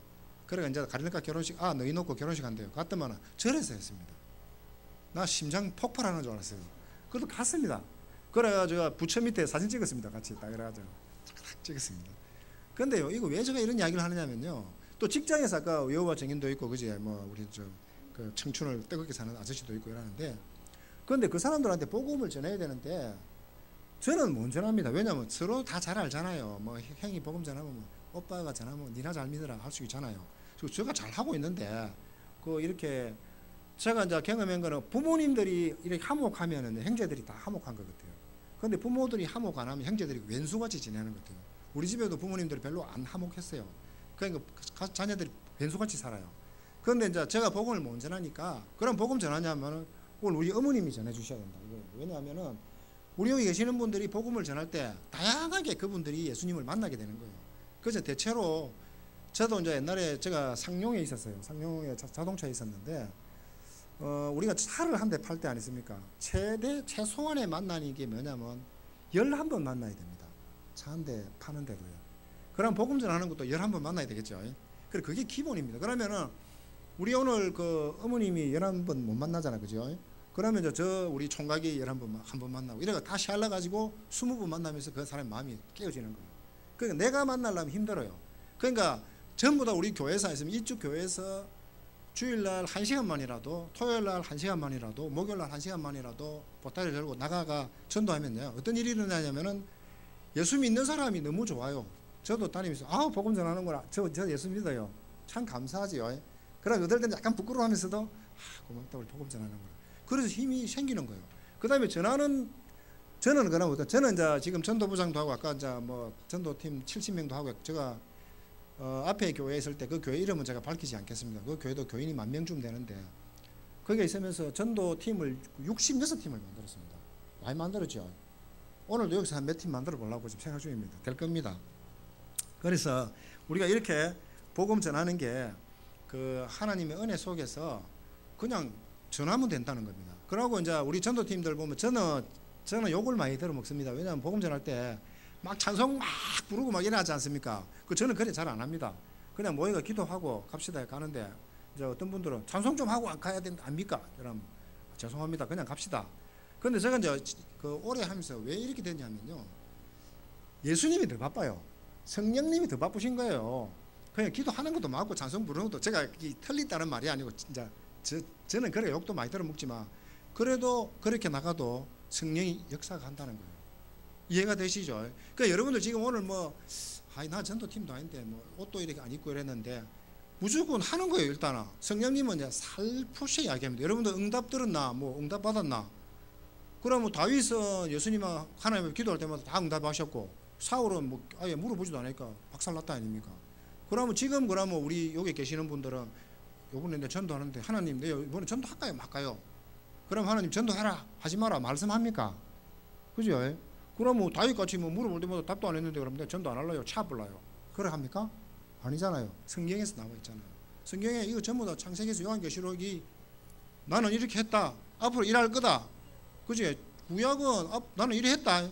그러니까 이제 가리니까 결혼식 너희 놓고 결혼식 한대요. 갔더만 절에서 했습니다. 나 심장 폭발하는 줄 알았어요. 그래도 갔습니다. 그래가지고 부처 밑에 사진 찍었습니다. 같이 딱 그래가지고 딱 찍었습니다. 근데요, 이거 왜 제가 이런 이야기를 하느냐면요, 또 직장에서 아까 여호와 증인도 있고 그지, 뭐 우리 그 청춘을 뜨겁게 사는 아저씨도 있고 이러는데, 그런데 그 사람들한테 복음을 전해야 되는데 저는 못 전합니다. 왜냐하면 서로 다 잘 알잖아요. 뭐 형이 복음 전하면 뭐 오빠가 전하면 니나 잘 믿으라 할 수 있잖아요. 그리고 제가 잘 하고 있는데 그 이렇게 제가 이제 경험한 거는 부모님들이 이렇게 화목하면은 형제들이 다 화목한 것 같아요. 그런데 부모들이 화목 안 하면 형제들이 왼수같이 지내는 것 같아요. 우리 집에도 부모님들이 별로 안 화목했어요. 그러니까 자녀들이 왼수같이 살아요. 그런데 이제 제가 복음을 못 전하니까, 그럼 복음 전하냐면은 오늘 우리 어머님이 전해 주셔야 된다. 왜냐하면은 우리 여기 계시는 분들이 복음을 전할 때 다양하게 그분들이 예수님을 만나게 되는 거예요. 그래서 대체로 저도 이제 옛날에 제가 상용에 있었어요. 상용에 자동차에 있었는데 우리가 차를 한 대 팔 때 아니습니까? 최소한의 만나는 게 뭐냐면 11번 만나야 됩니다. 차 한 대 파는데도요. 그럼 복음 전하는 것도 11번 만나야 되겠죠. 그래, 그게 기본입니다. 그러면은 우리 오늘 그 어머님이 11번 못 만나잖아, 그죠? 그러면 저 우리 총각이 11번 한 번 만나고 이래가 다시 할라가지고 20번 만나면서 그 사람의 마음이 깨어지는 거예요. 그러니까 내가 만나려면 힘들어요. 그러니까 전부 다 우리 교회에서 있으면 이쪽 교회에서 주일날 1시간만이라도, 토요일날 1시간만이라도, 목요일날 1시간만이라도 보따리 들고 나가가 전도하면요, 어떤 일이 일어나냐면은 예수 믿는 사람이 너무 좋아요. 저도 다니면서 복음 전하는구나, 저 예수 믿어요, 참 감사하지요. 그러나 어떨 때는 약간 부끄러워하면서도 고맙다, 우리 복음 전하는구나. 그래서 힘이 생기는 거예요. 그 다음에 저는 이제 지금 전도부장도 하고 아까 이제 뭐 전도팀 70명도 하고, 제가 앞에 교회에 있을 때 그 교회 이름은 제가 밝히지 않겠습니다. 그 교회도 교인이 10,000명쯤 되는데 거기에 있으면서 전도팀을 66팀을 만들었습니다. 많이 만들었죠. 오늘도 여기서 한 몇 팀 만들어 보려고 지금 생각 중입니다. 될 겁니다. 그래서 우리가 이렇게 복음 전하는 게 그 하나님의 은혜 속에서 그냥 전하면 된다는 겁니다. 그러고 이제 우리 전도팀들 보면 저는 욕을 많이 들어 먹습니다. 왜냐하면 복음 전할 때 막 찬송 막 부르고 막 이러지 않습니까? 저는 그래 잘 안 합니다. 그냥 모여가 기도하고 갑시다 가는데, 이제 어떤 분들은 찬송 좀 하고 가야 됩니까? 그럼 죄송합니다, 그냥 갑시다. 그런데 제가 이제 그 오래 하면서 왜 이렇게 됐냐면요, 예수님이 더 바빠요. 성령님이 더 바쁘신 거예요. 그냥 기도하는 것도 맞고 찬송 부르는 것도, 제가 틀리다는 말이 아니고 진짜 저는 그래 욕도 많이 들어 먹지만 그래도 그렇게 나가도 성령이 역사가 한다는 거예요. 이해가 되시죠? 그러니까 여러분들 지금 오늘 나 전도팀도 아닌데 뭐 옷도 이렇게 안 입고 이랬는데 무조건 하는 거예요. 일단은 성령님은 이제 살포시 이야기합니다. 여러분들 응답 들었나? 뭐 응답 받았나? 그러면 다윗은 예수님 하나님을 기도할 때마다 다 응답하셨고, 사울은 뭐 아예 물어보지도 않으니까 박살났다 아닙니까? 그러면 지금 우리 여기 계시는 분들은 요번에 내 전도하는데 하나님 내 이번에 전도할까요 말까요? 그럼 하나님 전도해라 하지 마라 말씀합니까? 그죠? 그러면 다윗같이 물어볼 때마다 답도 안 했는데 그럼 내가 전도 안 할래요? 차불라요? 그래 합니까? 아니잖아요. 성경에서 나와 있잖아요. 성경에 이거 전부 다 창세기에서 요한계시록이 나는 이렇게 했다, 앞으로 일할 거다, 그지? 구약은 나는 이래 했다,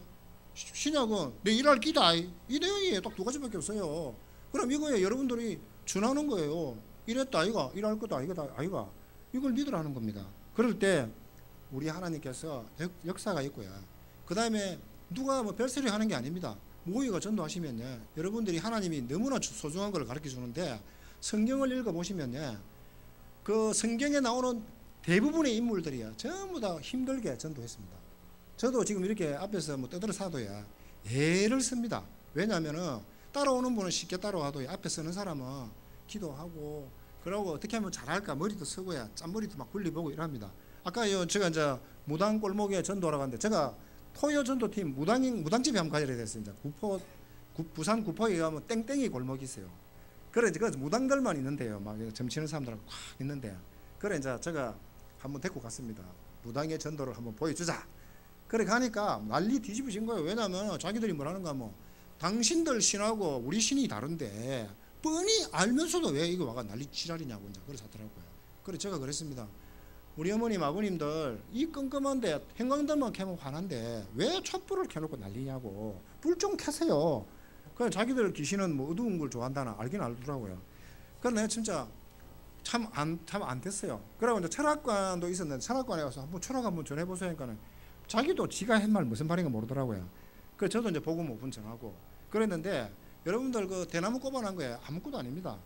신약은 내 일할 기다, 이 내용이 딱 두 가지밖에 없어요. 그럼 이거에 여러분들이 전하는 거예요. 이랬다 아이가, 일할 거다 이거다 아이가, 이걸 믿으라는 겁니다. 그럴 때 우리 하나님께서 역사가 있고요. 그 다음에 누가 별소리 하는 게 아닙니다. 모의가 전도하시면요, 여러분들이 하나님이 너무나 소중한 걸 가르쳐 주는데, 성경을 읽어보시면요, 그 성경에 나오는 대부분의 인물들이야 전부 다 힘들게 전도했습니다. 저도 지금 이렇게 앞에서 떠들어 사도야 애를 씁니다. 왜냐하면은 따라오는 분은 쉽게 따라와도 앞에 서는 사람은 기도하고, 그러고 어떻게 하면 잘할까 머리도 쓰고야 짠머리도 막 굴려보고 이럽니다. 아까 제가 이제 무당 골목에 전도하러 갔는데, 제가 토요 전도팀 무당집에 한번 가야 됐어요. 이제 부산 구포에 가면 땡땡이 골목이 있어요. 그래 이제 그 무당들만 있는데요. 막 점치는 사람들하고 꽉 있는데, 그래 이제 제가 한번 데리고 갔습니다. 무당의 전도를 한번 보여주자. 그래 가니까 난리 뒤집어진 거예요. 왜냐하면 자기들이 뭐라는가, 뭐 당신들 신하고 우리 신이 다른데 뻔히 알면서도 왜 이거 와가 난리 지랄이냐고 이제 그래서 하더라고요. 그래 제가 그랬습니다. 우리 어머님 아버님들 이 끔끔한데 형광등만 켜면 화난데 왜 촛불을 켜놓고 난리냐고, 불 좀 켜세요. 그래 자기들 귀신은 뭐 어두운 걸 좋아한다나 알긴 알더라고요. 그래 내가 진짜 참 안 됐어요. 그러고 이제 철학관도 있었는데 철학관에 가서 한번 철학 한번 전해보세요 하니까는 자기도 지가 한 말 무슨 말인가 모르더라고요. 그래 저도 이제 복음 5분 전하고 그랬는데, 여러분들 그 대나무 꼽아놓은 거에 아무것도 아닙니다.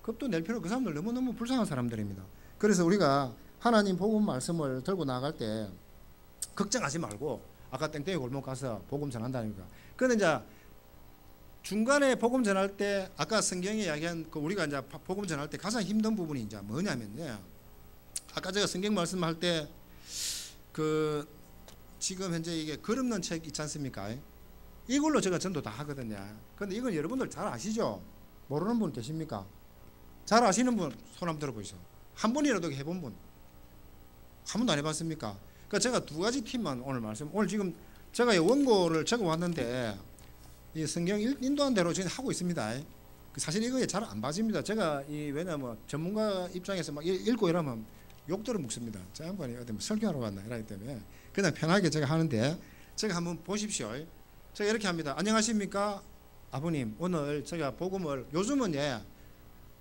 겁도 낼 필요, 그 사람들 너무너무 불쌍한 사람들입니다. 그래서 우리가 하나님 복음 말씀을 들고 나갈 때 걱정하지 말고 아까 땡땡이 골목 가서 복음 전한다니까. 그런데 이제 중간에 복음 전할 때 아까 성경에 이야기한 그 우리가 이제 복음 전할 때 가장 힘든 부분이 이제 뭐냐면요. 아까 제가 성경 말씀할 때 그 지금 현재 이게 글 없는 책 있지 않습니까? 이걸로 제가 전도 다 하거든요. 근데 이건 여러분들 잘 아시죠? 모르는 분 계십니까? 잘 아시는 분 손 한번 들어보시죠. 한 번이라도 해본 분? 한 번도 안 해봤습니까? 그러니까 제가 두 가지 팁만 오늘 오늘 지금 제가 원고를 적어 왔는데 이 성경 인도한 대로 지금 하고 있습니다. 사실 이거 잘 안 봐집니다. 제가 왜냐면 전문가 입장에서 막 읽고 이러면 욕들을 먹습니다. 저 양반이 어디 뭐 설교하러 왔나 이러기 때문에 그냥 편하게 제가 하는데, 제가 한번 보십시오. 제가 이렇게 합니다. 안녕하십니까 아버님, 오늘 제가 복음을 요즘은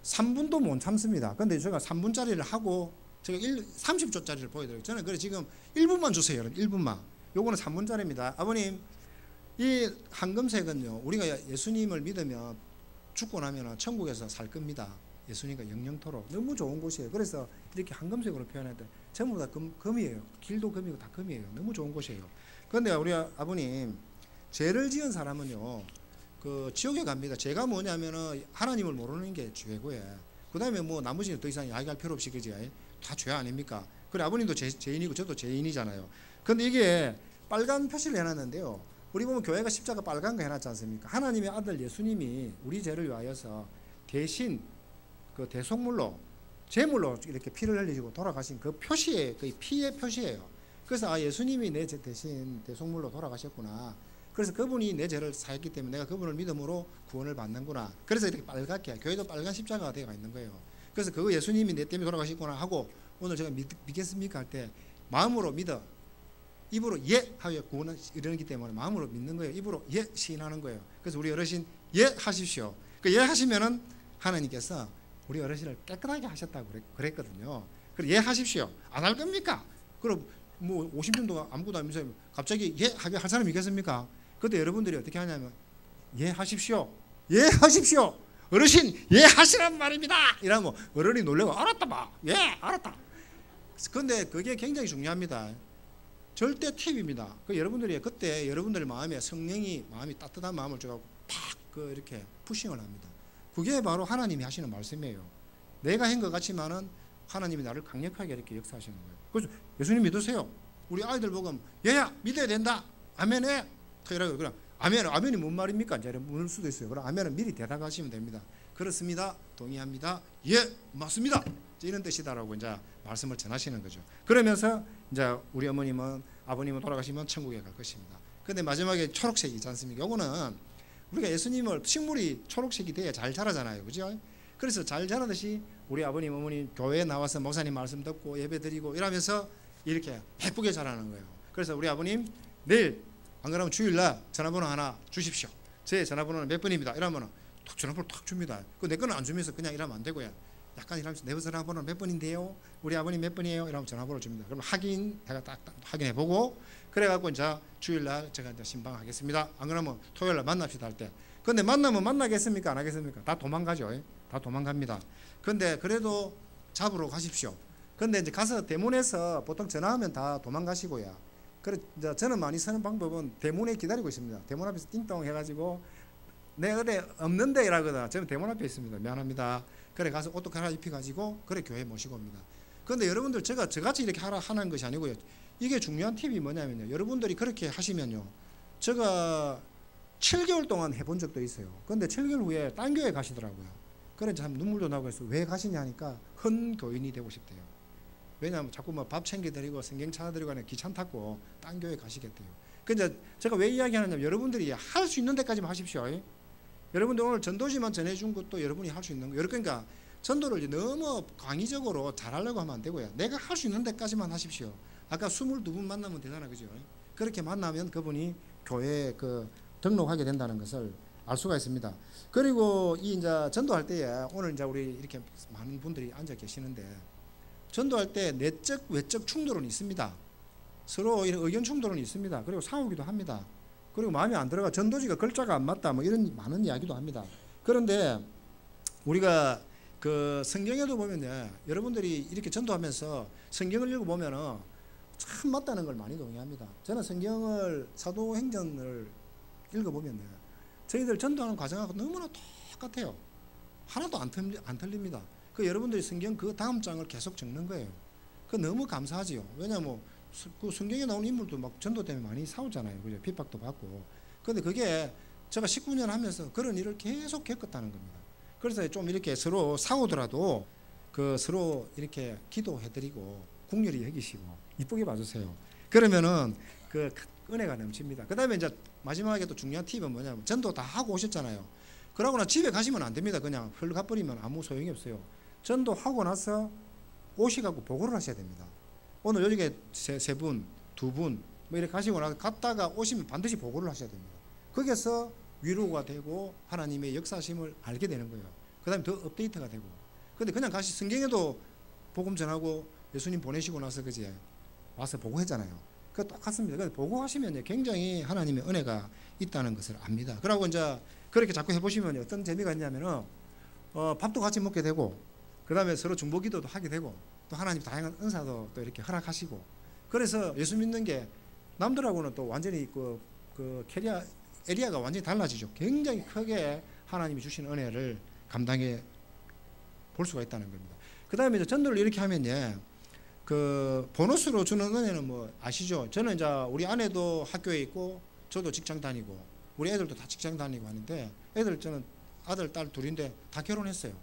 3분도 못 참습니다. 근데 제가 3분짜리를 하고 제가 30초짜리를 보여드려요. 저는 그래 지금 1분만 주세요. 1분만. 요거는 3분짜리입니다. 아버님, 이 황금색은요, 우리가 예수님을 믿으면 죽고 나면 천국에서 살 겁니다. 예수님과 영영토록 너무 좋은 곳이에요. 그래서 이렇게 황금색으로 표현했는데 전부 다 금이에요. 길도 금이고 다 금이에요. 너무 좋은 곳이에요. 그런데 우리 아버님, 죄를 지은 사람은요 그 지옥에 갑니다. 죄가 뭐냐면은 하나님을 모르는 게 죄고요. 그 다음에 뭐 나머지는 더 이상 이야기할 필요 없이 그지, 다 죄 아닙니까? 그래 아버님도 죄인이고 저도 죄인이잖아요. 근데 이게 빨간 표시를 해놨는데요, 우리 보면 교회가 십자가 빨간 거 해놨지 않습니까? 하나님의 아들 예수님이 우리 죄를 위하여서 대신 그 대속물로 제물로 이렇게 피를 흘리시고 돌아가신 그 표시에, 그 피의 표시예요. 그래서 예수님이 내 대신 대속물로 돌아가셨구나. 그래서 그분이 내 죄를 사했기 때문에 내가 그분을 믿음으로 구원을 받는구나. 그래서 이렇게 빨갛게 교회도 빨간 십자가가 되어 있는 거예요. 그래서 그거 예수님이 내 때문에 돌아가셨구나 하고 오늘 제가 믿겠습니까 할 때 마음으로 믿어, 입으로 예 하여 구원을 이르기 때문에 마음으로 믿는 거예요. 입으로 예 시인하는 거예요. 그래서 우리 어르신 예 하십시오. 그 예 하시면은 하나님께서 우리 어르신을 깨끗하게 하셨다고 그랬거든요. 그래 예 하십시오. 안 할 겁니까? 그럼 뭐 50년 동안 아무것도 안 하면서 갑자기 예 하게 할 사람이 있겠습니까? 그때 여러분들이 어떻게 하냐면 예 하십시오. 예 하십시오. 어르신 예 하시란 말입니다. 이러면 어른이 놀래고 알았다 봐. 예 알았다. 그런데 그게 굉장히 중요합니다. 절대 팁입니다. 그 여러분들이 그때 여러분들 마음에 마음이 따뜻한 마음을 줘가지고 팍 이렇게 푸싱을 합니다. 그게 바로 하나님이 하시는 말씀이에요. 내가 한 것 같지만은 하나님이 나를 강력하게 이렇게 역사하시는 거예요. 그래서 예수님 믿으세요. 우리 아이들 보고 얘야 믿어야 된다. 아멘해. 이라고 그럼 아멘이 뭔 말입니까? 이제 묻을 수도 있어요. 그럼 아멘은 미리 대답하시면 됩니다. 그렇습니다. 동의합니다. 예 맞습니다. 이런 뜻이다라고 이제 말씀을 전하시는 거죠. 그러면서 이제 우리 아버님은 돌아가시면 천국에 갈 것입니다. 근데 마지막에 초록색이 있지 않습니까? 요거는 우리가 예수님을 식물이 초록색이 돼야 잘 자라잖아요. 그죠? 그래서 잘 자라듯이 우리 아버님, 어머니 교회에 나와서 목사님 말씀 듣고 예배 드리고 이러면서 이렇게 예쁘게 자라는 거예요. 그래서 우리 아버님 내일 안 그러면 주일날 전화번호 하나 주십시오. 제 전화번호는 몇 번입니다. 이러면 탁 전화번호 탁 줍니다. 그 내 거는 안 주면서 그냥 이러면 안 되고요. 약간 이러면서 내 전화번호는 몇 번인데요? 우리 아버님 몇 번이에요? 이러면 전화번호를 줍니다. 그럼 제가 딱 확인해보고 그래갖고 이제 주일날 제가 이제 신방하겠습니다. 안 그러면 토요일날 만납시다 할 때. 근데 만나면 만나겠습니까? 안 하겠습니까? 다 도망가죠. 다 도망갑니다. 근데 그래도 잡으러 가십시오. 근데 이제 가서 대문에서 보통 전화하면 다 도망가시고요. 그래 이제 저는 많이 쓰는 방법은 대문에 기다리고 있습니다. 대문 앞에서 띵동 해가지고 내 어디 없는데 이라거든. 저는 대문 앞에 있습니다. 미안합니다. 그래 가서 옷도 하나 입혀가지고 그래 교회 모시고 옵니다. 그런데 여러분들 제가 저같이 이렇게 하는 것이 아니고요. 이게 중요한 팁이 뭐냐면요. 여러분들이 그렇게 하시면요. 제가 7개월 동안 해본 적도 있어요. 그런데 7개월 후에 딴 교회 가시더라고요. 그래 참 눈물도 나고 해서 왜 가시냐 하니까 헌 교인이 되고 싶대요. 왜냐하면 자꾸 뭐 밥 챙겨드리고 성경 찾아드리고 하는 귀찮다고 딴 교회 가시겠대요. 그런데 제가 왜 이야기하느냐면 여러분들이 할 수 있는 데까지만 하십시오. 여러분들 오늘 전도지만 전해준 것도 여러분이 할 수 있는 거예요. 그러니까 전도를 너무 광의적으로 잘하려고 하면 안 되고요. 내가 할 수 있는 데까지만 하십시오. 아까 22분 만나면 되잖아, 그죠? 그렇게 만나면 그분이 교회에 등록하게 된다는 것을 알 수가 있습니다. 그리고 이 이제 전도할 때에 오늘 이제 우리 이렇게 많은 분들이 앉아 계시는데 전도할 때 내적 외적 충돌은 있습니다. 서로 이런 의견 충돌은 있습니다. 그리고 싸우기도 합니다. 그리고 마음에 안 들어가 전도지가 글자가 안 맞다 뭐 이런 많은 이야기도 합니다. 그런데 우리가 그 성경에도 보면 여러분들이 이렇게 전도하면서 성경을 읽어보면은 참 맞다는 걸 많이 동의합니다. 저는 성경을 사도행전을 읽어보면 저희들 전도하는 과정하고 너무나 똑같아요. 하나도 안 틀립니다. 그 여러분들이 성경 그 다음 장을 계속 적는 거예요. 그 너무 감사하지요. 왜냐하면 그 성경에 나오는 인물도 막 전도 때문에 많이 싸우잖아요. 그죠? 핍박도 받고. 그런데 그게 제가 19년 하면서 그런 일을 계속 겪었다는 겁니다. 그래서 좀 이렇게 서로 싸우더라도 그 서로 이렇게 기도해드리고 국률이 여기시고 이쁘게 봐주세요. 그러면은 그 은혜가 넘칩니다. 그 다음에 이제 마지막에 또 중요한 팁은 뭐냐면 전도 다 하고 오셨잖아요. 그러고 나 집에 가시면 안 됩니다. 그냥 헐 가버리면 아무 소용이 없어요. 전도하고 나서 오시갖고 보고를 하셔야 됩니다. 오늘 여기에 세 분, 두 분 뭐 이렇게 가시고 나서 갔다가 오시면 반드시 보고를 하셔야 됩니다. 거기서 위로가 되고 하나님의 역사심을 알게 되는 거예요. 그 다음에 더 업데이트가 되고. 근데 그냥 성경에도 복음 전하고 예수님 보내시고 나서 그지 와서 보고했잖아요. 그거 똑같습니다. 근데 보고하시면 굉장히 하나님의 은혜가 있다는 것을 압니다. 그러고 이제 그렇게 자꾸 해보시면 어떤 재미가 있냐면은 밥도 같이 먹게 되고 그 다음에 서로 중보기도도 하게 되고 또 하나님 다양한 은사도 또 이렇게 허락하시고 그래서 예수 믿는 게 남들하고는 또 완전히 에리아가 완전히 달라지죠. 굉장히 크게 하나님이 주신 은혜를 감당해 볼 수가 있다는 겁니다. 그 다음에 이제 전도를 이렇게 하면 그 보너스로 주는 은혜는 뭐 아시죠? 저는 이제 우리 아내도 학교에 있고 저도 직장 다니고 우리 애들도 다 직장 다니고 하는데 애들 저는 아들 딸 둘인데 다 결혼했어요.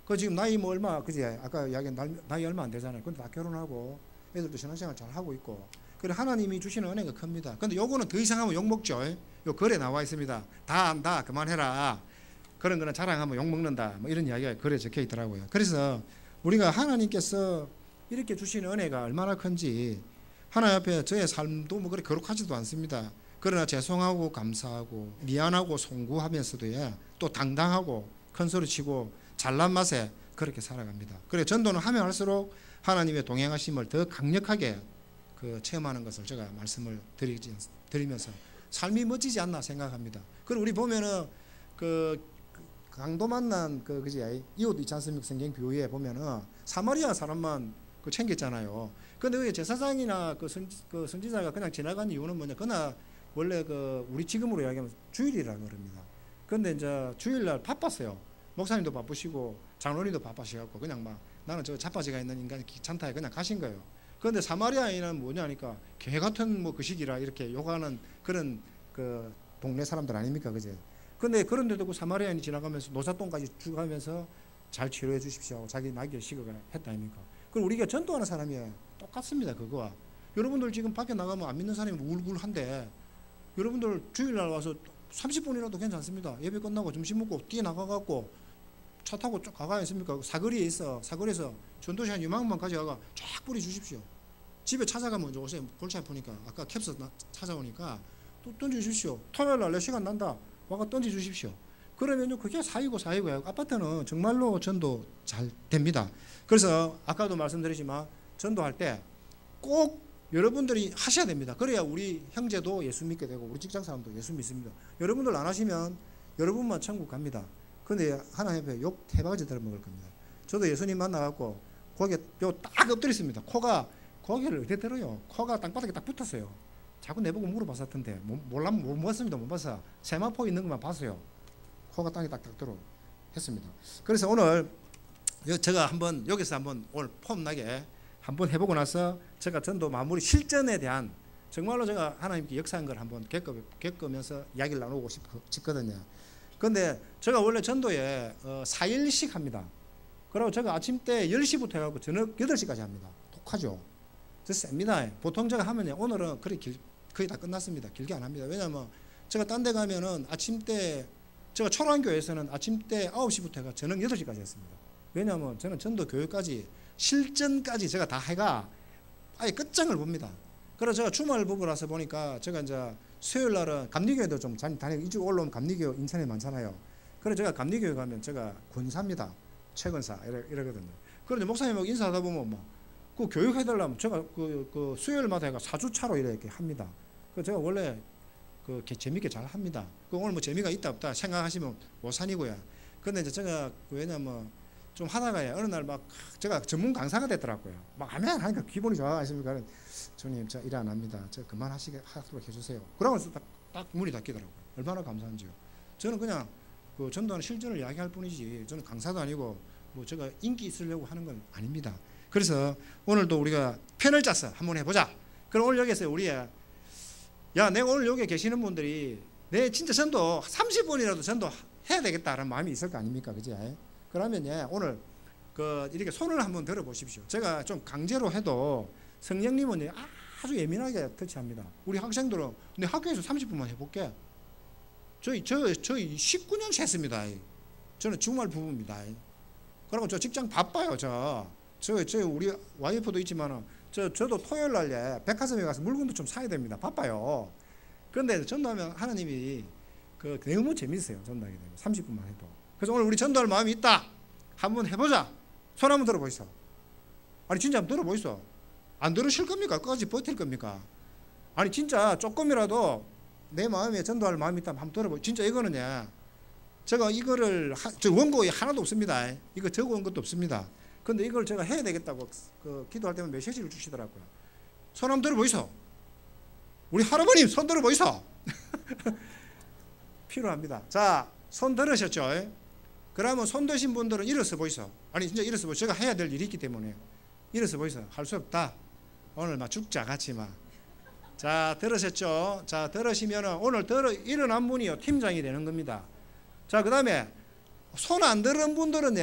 그 지금 나이 뭐 얼마 그지 아까 이야기한 나이 얼마 안 되잖아요. 근데 다 결혼하고 애들도 신앙생활 잘 하고 있고 그래 하나님이 주시는 은혜가 큽니다. 근데 요거는 더 이상 하면 욕 먹죠. 요 글에 나와 있습니다. 다 안다 그만해라. 그런 거는 자랑하면 욕 먹는다. 뭐 이런 이야기가 글에 적혀 있더라고요. 그래서 우리가 하나님께서 이렇게 주시는 은혜가 얼마나 큰지 하나님 앞에 저의 삶도 뭐 그렇게 거룩하지도 않습니다. 그러나 죄송하고 감사하고 미안하고 송구하면서도 또 당당하고 큰 소리 치고 잘난 맛에 그렇게 살아갑니다. 그래 전도는 하면 할수록 하나님의 동행하심을 더 강력하게 체험하는 것을 제가 말씀을 드리면서 삶이 멋지지 않나 생각합니다. 그리고 우리 보면은 강도 만난 그지 이웃 있지 않습니까? 성경 비유에 보면은 사마리아 사람만 챙겼잖아요. 근데 왜 제사장이나 선지자가 그냥 지나간 이유는 뭐냐? 그날 원래 우리 지금으로 이야기하면 주일이라고 그럽니다. 근데 이제 주일날 바빴어요. 목사님도 바쁘시고 장로님도 바쁘시갖고 그냥 막 나는 저 자빠지가 있는 인간이 귀찮다에 그냥 가신 거예요. 그런데 사마리아인은 뭐냐니까 개 같은 뭐 그 시기라 이렇게 욕하는 그런 동네 사람들 아닙니까, 그제? 근데 그런데도 그 사마리아인이 지나가면서 노잣돈까지 주가면서 잘 치료해 주십시오. 자기 나귀를 시거나 했다 아닙니까? 그럼 우리가 전도하는 사람이 똑같습니다, 그거와. 여러분들 지금 밖에 나가면 안 믿는 사람이 울울한데 여러분들 주일날 와서 30분이라도 괜찮습니다. 예배 끝나고 점심 먹고 뛰어나가갖고 차 타고 쭉 가가야 있습니까? 사거리에 있어. 사거리에서 전도시 한 요만큼만 가져가가 쫙 뿌려 주십시오. 집에 찾아가면 이제 오세요. 골치 아프니까. 아까 캡스 찾아오니까 또 던져주십시오. 토요일날 내 시간 난다. 와가 던져주십시오. 그러면요 그게 사이고요. 아파트는 정말로 전도 잘 됩니다. 그래서 아까도 말씀드리지만 전도할 때 꼭 여러분들이 하셔야 됩니다. 그래야 우리 형제도 예수 믿게 되고 우리 직장 사람도 예수 믿습니다. 여러분들 안 하시면 여러분만 천국 갑니다. 근데 하나님 앞에 욕 대바가지 들어 먹을 겁니다. 저도 예수님 만나갖고 거기에 딱 엎드렸습니다. 고개를 어디 들어요? 코가 땅바닥에 딱 붙었어요. 자꾸 내보고 물어봤었던데 몰라면 못 봤습니다. 못 봐서 세마포 있는 것만 봤어요. 코가 땅에 딱딱 들어 했습니다. 그래서 오늘 제가 여기서 오늘 폼나게 한번 해보고 나서 제가 전도 마무리 실전에 대한 정말로 제가 하나님께 역사한 걸 한번 겪으면서 이야기를 나누고 싶거든요. 근데 제가 원래 전도에 4일씩 합니다. 그리고 제가 아침 때 10시부터 해가지고 저녁 8시까지 합니다. 독하죠. 저 셉니다. 보통 제가 하면 오늘은 거의 다 끝났습니다. 길게 안 합니다. 왜냐면 제가 딴 데 가면은 아침 때 제가 초란교회에서는 아침 때 9시부터 해가 저녁 8시까지 했습니다. 왜냐면 저는 전도 교육까지 실전까지 제가 다 해가 아예 끝장을 봅니다. 그래서 제가 주말 부부라서 보니까 제가 이제 수요일 날은 감리교회도 좀 다니고 이쪽 올라오면 감리교 인천에 많잖아요. 그래서 제가 감리교회 가면 제가 권사입니다. 최근사 이러거든요. 그런데 목사님하고 인사하다 보면 그 교육해달라면 제가 그 수요일마다 해가 4주차로 이렇게 합니다. 그 제가 원래 재밌게 잘 합니다. 오늘 재미가 있다 없다 생각하시면 오산이고요. 근데 이제 제가 왜냐면 좀 하다가 어느 날 제가 전문 강사가 됐더라고요. 아멘 하니까 기분이 좋아하십니까? 주님 저 일 안 합니다. 저 그만하도록 해주세요. 그러면서 딱 문이 닫히더라고요. 얼마나 감사한지요. 저는 그냥 전도하는 실전을 이야기할 뿐이지 저는 강사도 아니고 제가 인기 있으려고 하는 건 아닙니다. 그래서 오늘도 우리가 편을 짜서 한번 해보자. 그럼 오늘 여기서 내가 오늘 여기 계시는 분들이 내 진짜 전도 30분이라도 전도 해야 되겠다라는 마음이 있을 거 아닙니까? 그지? 그러면 오늘 이렇게 손을 한번 들어 보십시오. 제가 좀 강제로 해도 성령님은 아주 예민하게 터치합니다. 우리 학생들은 내 학교에서 30분만 해볼게. 저희 19년째 했습니다. 저는 주말 부부입니다. 그리고 저 직장 바빠요. 저 우리 와이프도 있지만은 저도 토요일 날에 백화점에 가서 물건도 좀 사야 됩니다. 바빠요. 그런데 전도하면 하나님이 너무 재밌어요. 전도하게 되면 30분만 해도. 그래서 오늘 우리 전도할 마음이 있다. 한번 해보자. 손 한번 들어보이소. 아니 진짜 한번 들어보이소. 안 들으실 겁니까? 끝까지 버틸 겁니까? 아니 진짜 조금이라도 내 마음에 전도할 마음이 있다면 한번 들어보이소. 진짜 이거는요. 제가 이거를 원고에 하나도 없습니다. 이거 적어온 것도 없습니다. 근데 이걸 제가 해야 되겠다고 기도할 때면 메시지를 주시더라고요. 손 한번 들어보이소. 우리 할아버님 손 들어보이소. 필요합니다. 자, 손 들으셨죠? 그러면 손 드신 분들은 일어서 보이소. 아니 진짜 일어서 보이소. 제가 해야 될 일이 있기 때문에 일어서 보이소. 할 수 없다. 오늘 죽자 같이 자, 들으셨죠? 자, 들으시면은 오늘 일어난 분이요 팀장이 되는 겁니다. 자, 그 다음에 손 안 들은 분들은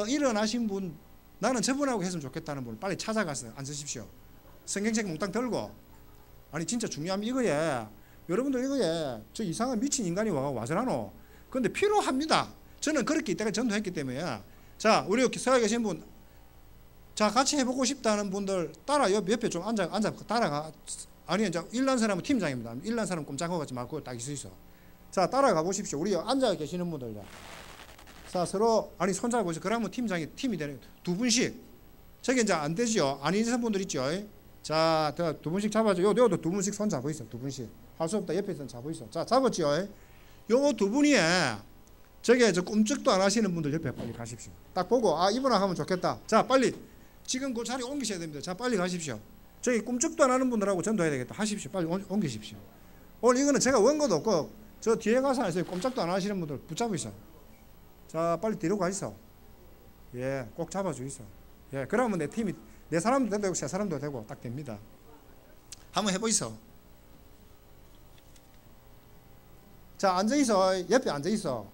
일어나신 분 나는 저분하고 했으면 좋겠다는 분을 빨리 찾아가서 앉으십시오. 성경책 몽땅 들고. 아니 진짜 중요하면 이거에 여러분들 이거에 저 이상한 미친 인간이 와서라노. 근데 필요합니다. 저는 그렇게 이때까지 전도했기 때문에. 자, 우리 여기 서 계신 분, 자 같이 해보고 싶다는 분들 따라 옆에 좀 앉아 따라가. 아니 이제 일난 사람은 팀장입니다. 일난 사람 꼼짝하고 가지 말고 딱 있어 있어. 자, 따라가 보십시오. 우리 앉아 계시는 분들. 자, 서로 손잡아 보세요. 그러면 팀이 되는 두 분씩. 저게 이제 안 되지요. 안 있는 분들 있죠. 자, 두 분씩 잡아줘. 요도 두 분씩 손 잡고 있어. 두 분씩. 할 수 없다. 옆에서 잡고 있어. 자, 잡았죠. 요 두 분이 저게 꼼짝도 안 하시는 분들 옆에 빨리 가십시오. 딱 보고 이분하고 하면 좋겠다. 자, 빨리 지금 그 자리 옮기셔야 됩니다. 자, 빨리 가십시오. 저기 꼼짝도 안 하는 분들하고 전도해야 되겠다. 하십시오. 빨리 옮기십시오. 오늘 이거는 제가 원고도 없고 저 뒤에 가서 하세요. 꼼짝도 안 하시는 분들 붙잡고 있어. 자, 빨리 뒤로 가 있어. 예, 꼭 잡아줘 있어. 예, 그러면 내 팀이 내 사람도 되고 세 사람도 되고 딱 됩니다. 한번 해보이소. 자, 앉아 있어. 옆에 앉아 있어.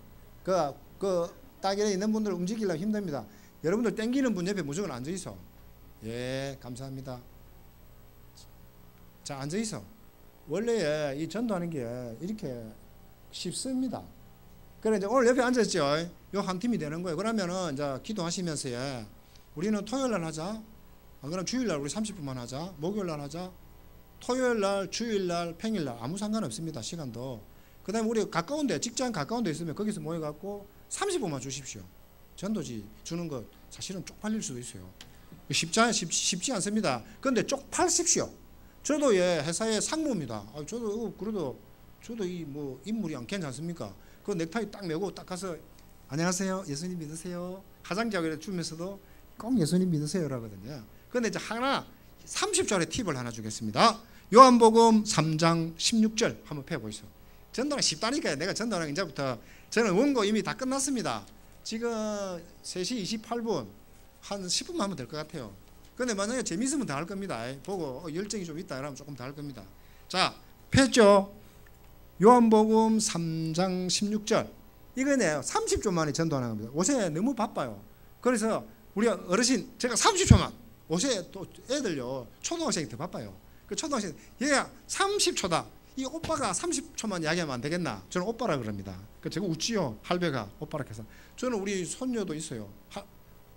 딱에 있는 분들 움직이려면 힘듭니다. 여러분들 땡기는 분 옆에 무조건 앉아 있어. 예, 감사합니다. 자, 앉아 있어. 원래 이 전도하는 게 이렇게 쉽습니다. 그래 이제 오늘 옆에 앉았죠. 요 한 팀이 되는 거예요. 그러면은 이제 기도하시면서 우리는 토요일 날 하자. 그럼 주일 날 우리 30분만 하자. 목요일 날 하자. 토요일 날, 주일 날, 평일 날 아무 상관없습니다. 시간도. 그다음에 우리 가까운데 직장 가까운데 있으면 거기서 모여 갖고 30분만 주십시오. 전도지 주는 거 사실은 쪽팔릴 수도 있어요. 쉽지 않습니다. 그런데 쪽팔십시오. 저도 회사의 상무입니다. 저도 이 인물이 안 괜찮습니까? 그 넥타이 딱 메고 딱 가서 안녕하세요. 예수님 믿으세요. 화장지하고 주면서도 꼭 예수님 믿으세요라거든요. 그런데 이제 30절의 팁을 하나 주겠습니다. 요한복음 3장 16절 한번 펴보시죠. 전도는 쉽다니까요. 내가 전도는 이제부터 저는 원고 이미 다 끝났습니다. 지금 3시 28분 한 10분만 하면 될 것 같아요. 근데 만약에 재밌으면 더 할 겁니다. 보고 열정이 좀 있다 그러면 조금 더 할 겁니다. 자, 폈죠? 요한복음 3장 16절 이거네 30초 만에 전도하는 겁니다. 요새 너무 바빠요. 그래서 우리 어르신 제가 30초만 요새 또 애들요 초등학생이 더 바빠요. 그 초등학생 얘가 30초다. 이 오빠가 30초만 이야기하면 안 되겠나? 저는 오빠라 그럽니다. 그 제가 웃지요. 할배가 오빠라 해서. 저는 우리 손녀도 있어요.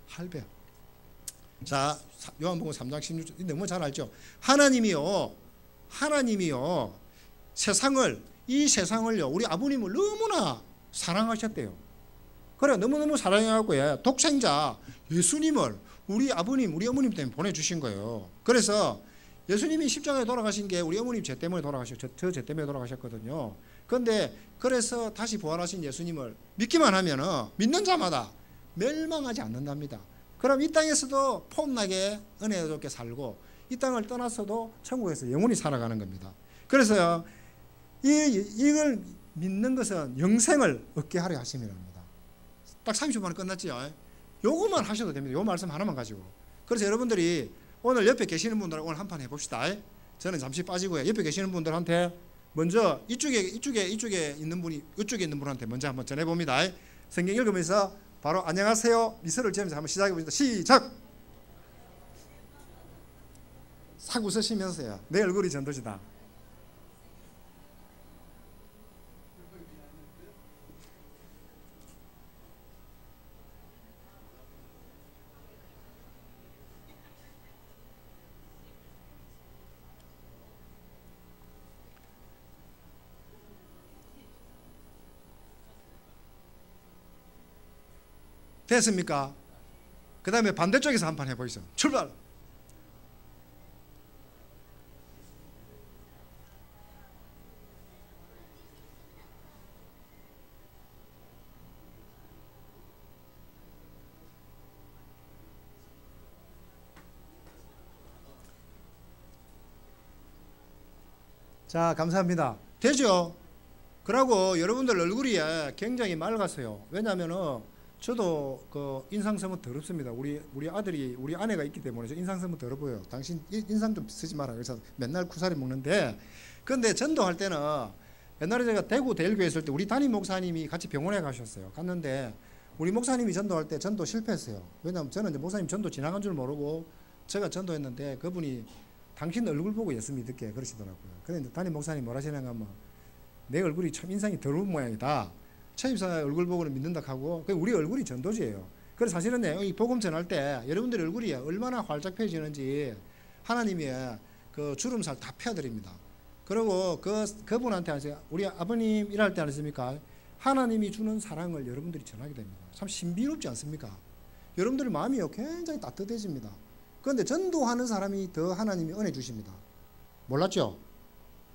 할배. 자, 요한복음 3장 16절 너무 잘 알죠. 하나님이요 이 세상을요 우리 아버님을 너무나 사랑하셨대요. 그래 너무너무 사랑해갖고 독생자 예수님을 우리 아버님 우리 어머님 때문에 보내주신 거예요. 그래서 예수님이 십자가에 돌아가신 게 우리 어머님 죄 때문에 돌아가셨죠. 저 죄 때문에 돌아가셨거든요. 그런데 그래서 다시 부활하신 예수님을 믿기만 하면은 믿는 자마다 멸망하지 않는답니다. 그럼 이 땅에서도 폼나게 은혜롭게 살고 이 땅을 떠나서도 천국에서 영원히 살아가는 겁니다. 그래서 이걸 믿는 것은 영생을 얻게 하려 하심이랍니다. 딱 30분 만에 끝났지요. 요것만 하셔도 됩니다. 요 말씀 하나만 가지고. 그래서 여러분들이 오늘 옆에 계시는 분들 오늘 한판 해봅시다. 저는 잠시 빠지고요. 옆에 계시는 분들한테 먼저 이쪽에 있는 분이 이쪽에 있는 분한테 먼저 한번 전해봅니다. 성경 읽으면서 바로 안녕하세요 미소를 지으면서 한번 시작해봅시다. 시작! 싹 웃으시면서요. 내 얼굴이 전도지다. 됐습니까? 그 다음에 반대쪽에서 한판 해보이소. 출발! 자, 감사합니다. 되죠? 그러고 여러분들 얼굴이 굉장히 맑았어요. 왜냐하면은 저도 그 인상성은 더럽습니다. 우리 아들이 우리 아내가 있기 때문에 저 인상성은 더러 보여요. 당신 인상 좀 쓰지 마라. 그래서 맨날 쿠사리 먹는데 근데 전도할 때는 옛날에 제가 대구 대일교회 있을 때 우리 담임 목사님이 같이 병원에 가셨어요. 갔는데 우리 목사님이 전도할 때 전도 실패했어요. 왜냐하면 저는 이제 목사님 전도 지나간 줄 모르고 제가 전도했는데 그분이 당신 얼굴 보고 예수 믿을게 그러시더라고요. 그런데 담임 목사님 뭐라 하시는가 하면 내 얼굴이 참 인상이 더러운 모양이다. 최집사 얼굴 보고는 믿는다 하고 우리 얼굴이 전도지예요. 그래서 사실은 이 복음 전할 때 여러분들의 얼굴이 얼마나 활짝 펴지는지 하나님이 그 주름살 다 펴드립니다. 그리고 그분한테 하세요. 우리 아버님 일할 때 않습니까? 하나님이 주는 사랑을 여러분들이 전하게 됩니다. 참 신비롭지 않습니까? 여러분들의 마음이 굉장히 따뜻해집니다. 그런데 전도하는 사람이 더 하나님이 은혜 주십니다. 몰랐죠?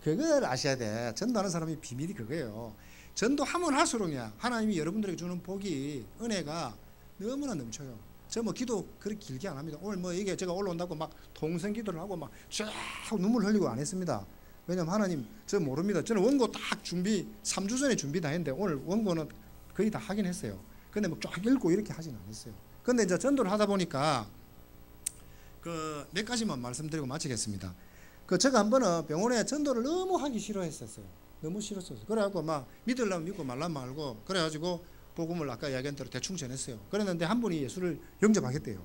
그걸 아셔야 돼. 전도하는 사람이 비밀이 그거예요. 전도하면 할수록이야 하나님이 여러분들에게 주는 복이 은혜가 너무나 넘쳐요. 저 뭐 기도 그렇게 길게 안 합니다. 오늘 뭐 이게 제가 올라온다고 막 통성 기도를 하고 막 쫙 눈물 흘리고 안 했습니다. 왜냐면 하나님 저 모릅니다. 저는 원고 딱 준비 3주 전에 준비 다 했는데 오늘 원고는 거의 다 하긴 했어요. 근데 뭐 쫙 읽고 이렇게 하진 않았어요. 근데 이제 전도를 하다 보니까 그 몇 가지만 말씀드리고 마치겠습니다. 그 제가 한 번은 병원에 전도를 너무 하기 싫어했었어요. 너무 싫었어요. 그래갖고 막 믿으려면 믿고 말라면 말고 그래가지고 복음을 아까 이야기한 대로 대충 전했어요. 그랬는데 한 분이 예수를 영접하겠대요.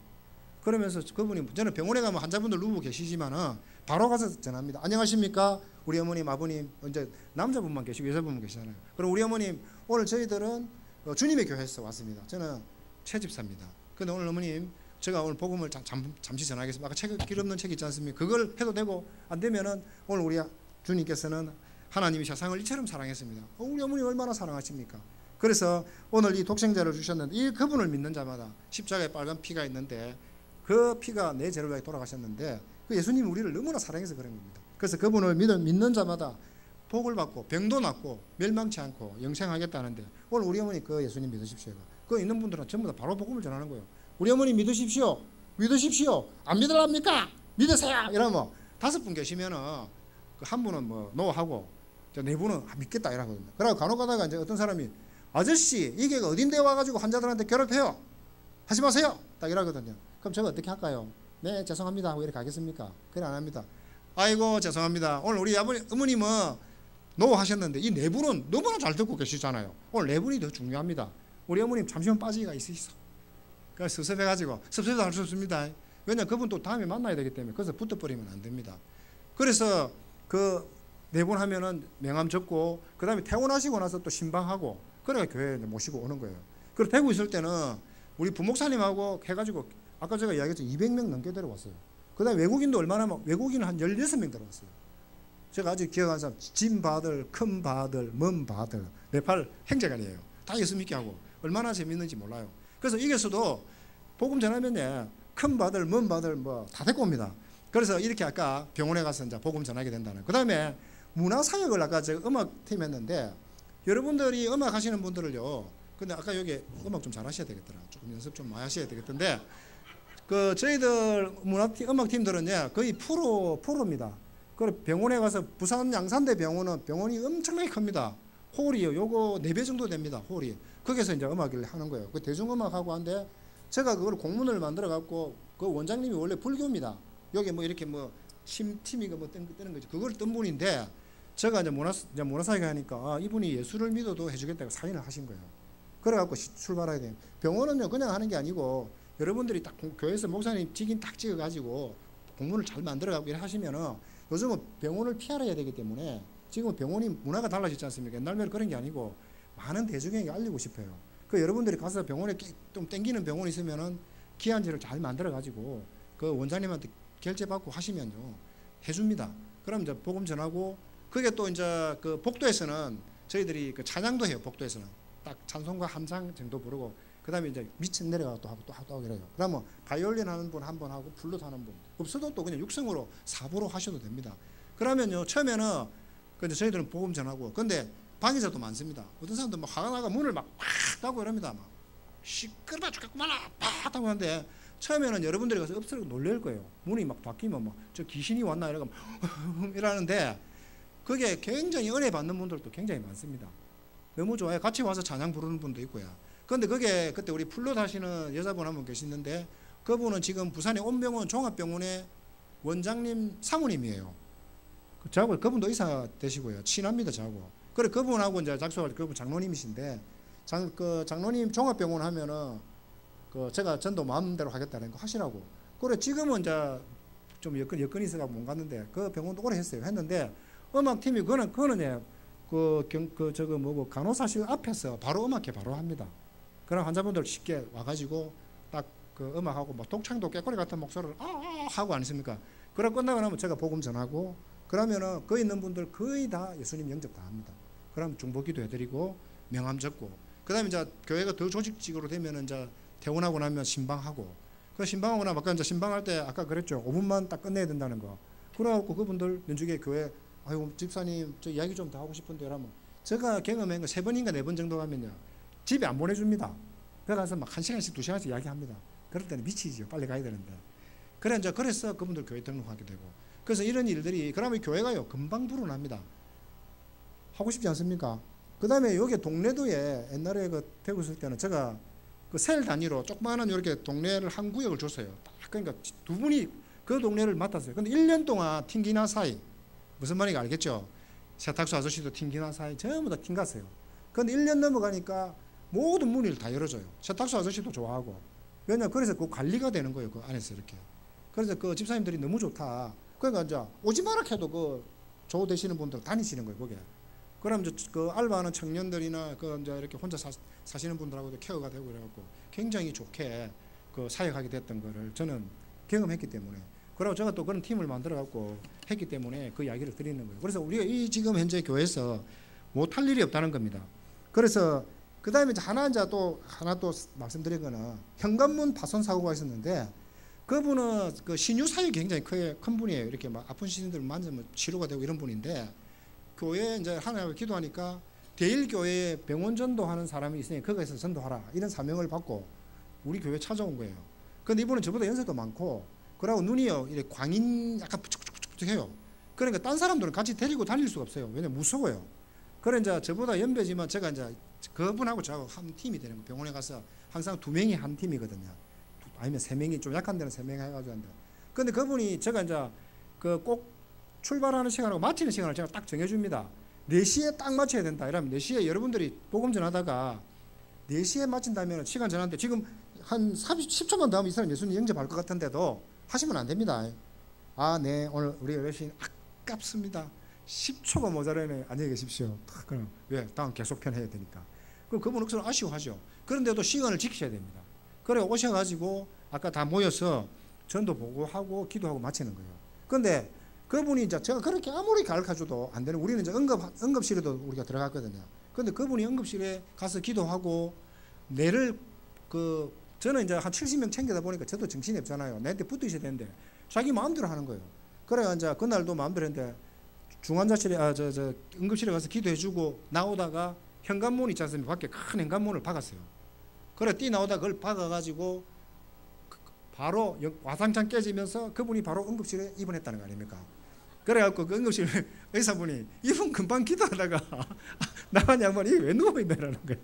그러면서 그분이 저는 병원에 가면 환자분들 누워 계시지만은 바로 가서 전합니다. 안녕하십니까? 우리 어머님, 아버님, 이제 남자분만 계시고 여자분만 계시잖아요. 그럼 우리 어머님 오늘 저희들은 주님의 교회에서 왔습니다. 저는 최집사입니다. 근데 오늘 어머님 제가 오늘 복음을 잠시 전하겠습니다. 아까 길 없는 책 있지 않습니까? 그걸 해도 되고 안 되면은 오늘 우리 주님께서는 하나님이 세상을 이처럼 사랑했습니다. 우리 어머니 얼마나 사랑하십니까? 그래서 오늘 이 독생자를 주셨는데 이 그분을 믿는 자마다 십자가에 빨간 피가 있는데 그 피가 내 죄를 위해 돌아가셨는데 그 예수님이 우리를 너무나 사랑해서 그런 겁니다. 그래서 그분을 믿는 자마다 복을 받고 병도 낫고 멸망치 않고 영생하겠다는데 오늘 우리 어머니 그 예수님 믿으십시오. 그 있는 분들은 전부 다 바로 복음을 전하는 거예요. 우리 어머니 믿으십시오. 안 믿으랍니까? 믿으세요. 이러면 5분 계시면은 한 분은 뭐 노하고 네 분은 믿겠다 이러거든요. 그러고 간혹 가다가 이제 어떤 사람이 아저씨 이게 어딘데 와가지고 환자들한테 괴롭혀요. 하지 마세요. 딱 이러거든요. 그럼 제가 어떻게 할까요? 네 죄송합니다 하고 이렇게 하겠습니까? 그래 안 합니다. 아이고 죄송합니다. 오늘 우리 어머님은 노 하셨는데 이 네 분은 너무나 잘 듣고 계시잖아요. 오늘 네 분이 더 중요합니다. 우리 어머님 잠시만 빠지기가 있으시죠. 그래서 섭섭해가지고 섭섭해도 할 수 없습니다. 왜냐하면 그분 또 다음에 만나야 되기 때문에 그래서 붙어버리면 안 됩니다. 그래서 그 네 분 하면은 명함 적고 그 다음에 퇴원하시고 나서 또 신방하고 그래가 교회에 모시고 오는 거예요. 그리고 대구 있을 때는 우리 부목사님하고 해가지고 아까 제가 이야기했죠. 200명 넘게 데려왔어요. 그 다음에 외국인도 얼마나 외국인은 한 16명 데려왔어요. 제가 아직 기억하는 사람 진바들, 큰바들, 먼바들 네팔 행제관이에요. 다 예수 믿게 하고 얼마나 재밌는지 몰라요. 그래서 이게서도 복음 전하면 큰 바들, 먼 바들 뭐 다 데리고 옵니다. 그래서 이렇게 아까 병원에 가서 이제 복음 전하게 된다는. 그 다음에 문화사역을 아까 제가 음악팀 했는데 여러분들이 음악 하시는 분들을요. 근데 아까 여기 음악 좀 잘하셔야 되겠더라. 조금 연습 좀 많이 하셔야 되겠던데 그 저희들 문화팀, 음악팀들은요 거의 프로입니다. 그 병원에 가서 부산 양산대 병원은 병원이 엄청나게 큽니다. 홀이요. 요거 4배 정도 됩니다. 홀이. 거기서 이제 음악을 하는 거예요. 그 대중음악하고 한데 제가 그걸 공문을 만들어 갖고 그 원장님이 원래 불교입니다. 여기 뭐 이렇게 뭐 심팀이가 뭐 뜨는 거지. 그걸 뜬 분인데 제가 이제 문화사회가 하니까 이분이 예수를 믿어도 해주겠다고 사인을 하신 거예요. 그래 갖고 출발하게 돼요. 병원은요 그냥 하는 게 아니고 여러분들이 딱 교회에서 목사님 직인 딱 찍어 가지고 공문을 잘 만들어 갖고 이렇게 하시면은 요즘은 병원을 피하려야 되기 때문에 지금은 병원이 문화가 달라졌지 않습니까? 옛날에는 그런 게 아니고 많은 대중에게 알리고 싶어요. 그 여러분들이 가서 병원에 좀 땡기는 병원이 있으면은 기한제를 잘 만들어 가지고 그 원장님한테 결제 받고 하시면요 해줍니다. 그럼 이제 복음 전하고 그게 또 이제 그 복도에서는 저희들이 그 찬양도 해요. 복도에서는 딱 찬송가 한 장 정도 부르고 그 다음에 이제 밑에 내려가서 또 하고 또 하고 그래요. 그러면 바이올린 하는 분 한 번 하고 플룻 하는 분 없어도 또 그냥 육성으로 사부로 하셔도 됩니다. 그러면요 처음에는 근데 저희들은 복음 전하고 근데 방해자도 많습니다. 어떤 사람들 막 화가 나가 문을 막 닫고 이럽니다. 막 시끄러워 죽겠구만 팍 하고 하는데 처음에는 여러분들이 가서 엎드려 놀랄 거예요. 문이 막 닫히면 막 저 귀신이 왔나 이러고 이러는데 그게 굉장히 은혜 받는 분들도 굉장히 많습니다. 너무 좋아요. 같이 와서 찬양 부르는 분도 있고요. 그런데 그게 그때 우리 플룻 하시는 여자분 한 분 계시는데 그분은 지금 부산의 온병원 종합병원의 원장님 사모님이에요. 저하고 그분도 의사 되시고요. 친합니다 저하고. 그래 그분하고 이제 작소할 그분 장로님이신데 장로님 종합병원 하면은 그 제가 전도 마음대로 하겠다는 거 하시라고. 그래 지금은 이제 좀 여건이 있어가지고 못 갔는데 그 병원도 오래 했어요. 했는데 음악팀이 그거는 저거 뭐고 간호사실 앞에서 바로 음악회 바로 합니다. 그럼 환자분들 쉽게 와가지고 딱 그 음악하고 뭐 독창도 깨꼬리 같은 목소리를 하고 안 했습니까? 그러고 끝나고 나면 제가 복음 전하고 그러면은 그 있는 분들 거의 다 예수님 영접 다 합니다. 그럼 중보기도 해드리고 명함 적고 그 다음에 이제 교회가 더 조직직으로 되면은 이제 퇴원하고 나면 신방하고 그 신방하고 나면 아까 이제 신방할 때 아까 그랬죠. 5분만 딱 끝내야 된다는 거. 그래갖고 그분들 연주계 교회 아이고 집사님 저 이야기 좀 더 하고 싶은데 이러면 제가 경험한 거 3번인가 4번 정도 가면요 집에 안 보내줍니다. 그래서 막 1시간씩 2시간씩 이야기합니다. 그럴 때는 미치죠. 빨리 가야 되는데. 그래서 그분들 교회 등록하게 되고 그래서 이런 일들이 그러면 교회가요 금방 불어납니다. 하고 싶지 않습니까? 그 다음에 여기 동래도에 옛날에 그 대구 있을 때는 제가 그 셀 단위로 조그마한 이렇게 동네를 한 구역을 줬어요. 그러니까 두 분이 그 동네를 맡았어요. 근데 1년 동안 튕기나 사이 무슨 말인지 알겠죠? 세탁소 아저씨도 튕기나 사이 전부 다 튕갔어요. 근데 1년 넘어가니까 모든 문을 다 열어줘요. 세탁소 아저씨도 좋아하고. 왜냐 그래서 그 관리가 되는 거예요. 그 안에서 이렇게. 그래서 그 집사님들이 너무 좋다. 그러니까 이제 오지 마라 해도 그 조 되시는 분들 다니시는 거예요. 거기에. 그럼 이제 그 알바하는 청년들이나 그 이제 이렇게 혼자 사시는 분들하고도 케어가 되고 그래갖고 굉장히 좋게 그 사역하게 됐던 거를 저는 경험했기 때문에. 그리고 제가 또 그런 팀을 만들어갖고 했기 때문에 그 이야기를 드리는 거예요. 그래서 우리가 이 지금 현재 교회에서 못할 일이 없다는 겁니다. 그래서 그 다음에 하나 또 말씀드리거나 현관문 파손 사고가 있었는데 그분은 그 신유 사역이 굉장히 큰 분이에요. 이렇게 막 아픈 시신들 만지면 치료가 되고 이런 분인데 교회에 이제 하나님을 기도하니까 대일교회에 병원 전도하는 사람이 있으니 거기서 전도하라 이런 사명을 받고 우리 교회 찾아온 거예요. 근데 이분은 저보다 연세도 많고 그러고 눈이요 이렇게 광인 약간 부쩍부쩍부쩍해요. 그러니까 딴 사람들은 같이 데리고 다닐 수가 없어요. 왜냐면 무서워요. 그래 이제 저보다 연배지만 제가 이제 그분하고 저하고 한 팀이 되는 거예요. 병원에 가서 항상 2명이 한 팀이거든요. 아니면 3명이 좀 약한 데는 3명 해가지고 한다. 근데 그분이 제가 이제 그 꼭 출발하는 시간하고 마치는 시간을 제가 딱 정해줍니다. 4시에 딱 맞춰야 된다. 이러면 4시에 여러분들이 복음 전하다가 4시에 마친다면 시간 전하는데 지금 한 10초만 더 하면 이 사람 예수님 영접할 것 같은데도 하시면 안 됩니다. 아, 네, 오늘 우리 어르신 아깝습니다. 10초가 모자라네. 안녕히 계십시오. 그럼 왜? 다음 계속 편해야 되니까. 그럼 그분 억수로 아쉬워하죠. 그런데도 시간을 지키셔야 됩니다. 그래 오셔가지고 아까 다 모여서 전도 보고하고 기도하고 마치는 거예요. 그런데 그분이 이제 제가 그렇게 아무리 가르쳐줘도 안 되는, 우리는 이제 응급실에도 우리가 들어갔거든요. 그런데 그분이 응급실에 가서 기도하고 뇌를 저는 이제 한 70명 챙겨다 보니까 저도 정신이 없잖아요. 내한테 붙으셔야 되는데 자기 마음대로 하는 거예요. 그래가 이제 그날도 마음대로 했는데 중환자실에 응급실에 가서 기도해주고 나오다가 현관문 있지 않습니까? 밖에 큰 현관문을 박았어요. 그래 뛰 나오다 그걸 박아가지고 바로 와상창 깨지면서 그분이 바로 응급실에 입원했다는 거 아닙니까? 그래갖고 그 응급실 의사분이 이분 금방 기도하다가 나간 양반이 왜 누워있냐라는 거예요.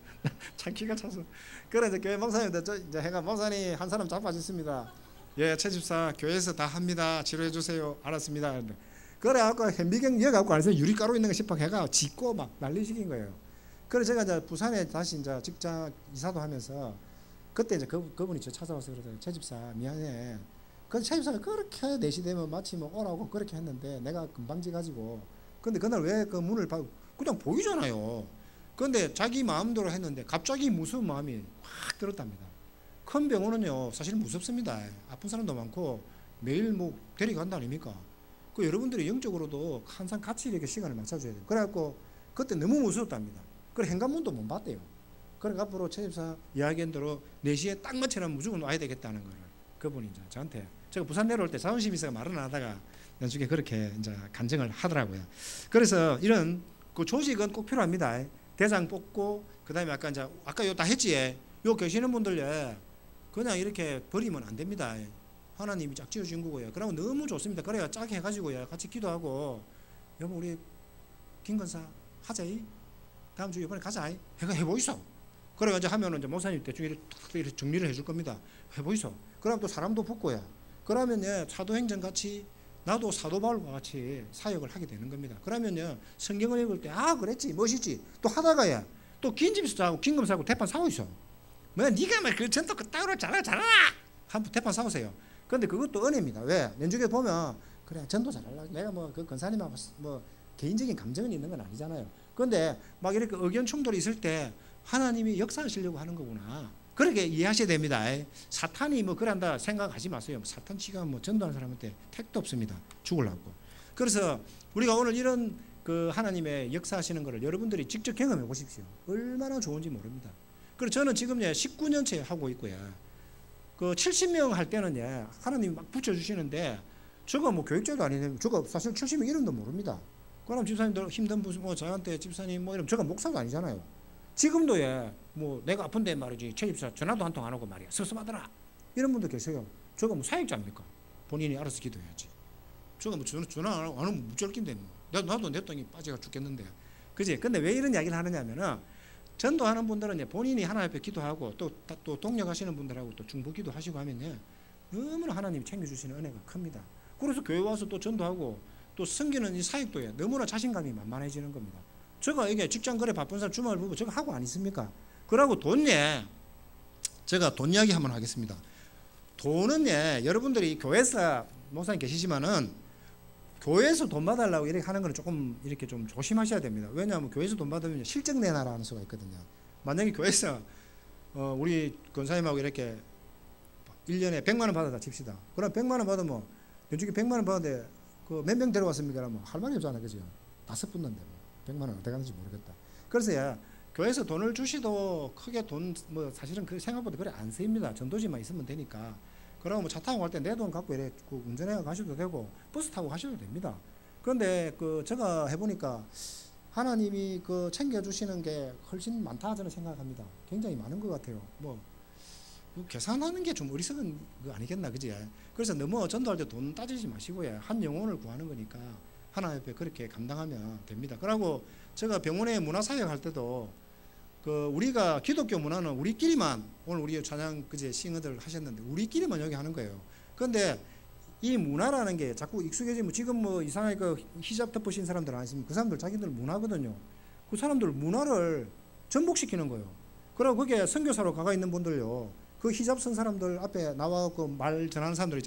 참 기가 차서. 그래 이제 교회 목사님들 이제 해가 목사님 한 사람 잡아주습니다. 예, 최집사 교회에서 다 합니다. 치료해 주세요. 알았습니다. 그래갖고 현미경 이어갖고 안에서 유리가루 있는 거 싶어 해가 짓고 막 난리식인 거예요. 그래 제가 이제 부산에 다시 이제 직장 이사도 하면서 그때 이제 그분이 저 찾아와서 그러더라고요. 최집사 미안해. 근데 최집사가 그렇게 4시 되면 마치 뭐 오라고 그렇게 했는데 내가 금방 지가지고 근데 그날 왜 그 문을 그냥 보이잖아요. 근데 자기 마음대로 했는데 갑자기 무서운 마음이 확 들었답니다. 큰 병원은요 사실 무섭습니다. 아픈 사람도 많고 매일 뭐 데려간다 아닙니까? 그 여러분들이 영적으로도 항상 같이 이렇게 시간을 맞춰줘야 돼요. 그래갖고 그때 너무 무서웠답니다. 그래 현관문도 못 봤대요. 그래 앞으로 최집사 이야기한 대로 4시에 딱 맞춰라면 무조건 와야 되겠다는 거를 그분이 이제 저한테 제가 부산 내려올 때 자존심 있어서 말은 안 하다가 나중에 그렇게 이제 간증을 하더라고요. 그래서 이런 그 조직은 꼭 필요합니다. 대장 뽑고 그다음에 아까 요 다 했지. 요 계시는 분들 그냥 이렇게 버리면 안 됩니다. 하나님이 짝 지어준 거고요. 그러면 너무 좋습니다. 그래야 짝 해가지고요 같이 기도하고 여보 우리 김건사 하자이 다음 주 이번에 가자 해가 해보이소. 그래가지고 하면은 이제 목사님 대충 이렇게 정리를 해줄 겁니다. 해보이소. 그럼 또 사람도 붙고요. 그러면 사도행전 같이 나도 사도 바울과 같이 사역을 하게 되는 겁니다. 그러면요 성경을 읽을 때 그랬지 멋있지 또 하다가 또 긴 집에서 자고 긴금 사고 대판 사고 있어. 뭐 네가 막 그 전도 그 따로 잘하라 한번 대판 사오세요. 그런데 그것도 은혜입니다. 왜? 연중에 보면 그래 전도 잘하려 내가 뭐 그 권사님하고 뭐 개인적인 감정은 있는 건 아니잖아요. 그런데 막 이렇게 의견 충돌이 있을 때 하나님이 역사하시려고 하는 거구나. 그렇게 이해하셔야 됩니다. 사탄이 뭐 그런다 생각하지 마세요. 사탄 지가 뭐 전도하는 사람한테 택도 없습니다. 죽으려고. 그래서 우리가 오늘 이런 그 하나님의 역사하시는 것을 여러분들이 직접 경험해 보십시오. 얼마나 좋은지 모릅니다. 그리고 저는 지금 19년째 하고 있고요. 그 70명 할 때는 하나님이 막 붙여주시는데 저거 뭐 교육자도 아니네요. 저거 사실 70명 이름도 모릅니다. 그럼 집사님들 힘든 분뭐 저한테 집사님 뭐 이러면 저가 목사도 아니잖아요. 지금도 뭐 내가 아픈데 말이지 최집사 전화도 한 통 안 오고 말이야 섭섭하더라 이런 분도 계세요. 저거 뭐 사역자입니까? 본인이 알아서 기도해야지. 저거 뭐 전화 안 오면 무절긴데 뭐. 나도 내 땅이 빠져가 죽겠는데 그지? 근데 왜 이런 이야기를 하느냐면은 전도하는 분들은 본인이 하나님 앞에 기도하고 또 동력하시는 분들하고 또 중보기도 하시고 하면 너무나 하나님이 챙겨주시는 은혜가 큽니다. 그래서 교회 와서 또 전도하고 또 섬기는 이 사역도 너무나 자신감이 만만해지는 겁니다. 제가 이게 직장 거래 바쁜 사람 주말 보고 제가 하고 안 있습니까? 그러고 제가 돈 이야기 한번 하겠습니다. 돈은 여러분들이 교회에서 목사님 계시지만은 교회에서 돈 받으려고 이렇게 하는 건 조금 이렇게 좀 조심하셔야 됩니다. 왜냐하면 교회에서 돈 받으면 실적 내놔라 하는 수가 있거든요. 만약에 교회에서 우리 권사님하고 이렇게 1년에 100만 원 받았다 칩시다. 그럼 100만 원 받으면 연중에 100만 원 받는데 그 몇 명 데려왔습니까? 그러면 할 말이 없잖아요. 그죠? 5 붙는데 100만 원 어떻게 하는지 모르겠다. 그래서 교회에서 돈을 주시도 크게 돈 뭐 사실은 그 생각보다 그래 안 쓰입니다. 전도지만 있으면 되니까. 그러면 뭐 차 타고 갈 때 내 돈 갖고 이래 운전해 가셔도 되고 버스 타고 가셔도 됩니다. 그런데 제가 해보니까 하나님이 챙겨주시는 게 훨씬 많다 저는 생각합니다. 굉장히 많은 것 같아요. 뭐 계산하는 게 좀 어리석은 거 아니겠나 그지? 그래서 너무 전도할 때 돈 따지지 마시고요. 한 영혼을 구하는 거니까 하나님 앞에 그렇게 감당하면 됩니다. 그리고 제가 병원에 문화사역 할 때도 우리가 기독교 문화는 우리끼리만 오늘 우리 찬양 그제 싱어들 하셨는데 우리끼리만 여기 하는 거예요. 그런데 이 문화라는 게 자꾸 익숙해지면 지금 뭐 이상하게 그 히잡 덮으신 사람들 아시면 그 사람들 자기들 문화거든요. 그 사람들 문화를 전복시키는 거예요. 그리고 거기에 선교사로 가가 있는 분들요. 그 히잡 쓴 사람들 앞에 나와서 말 전하는 사람들 있잖아요.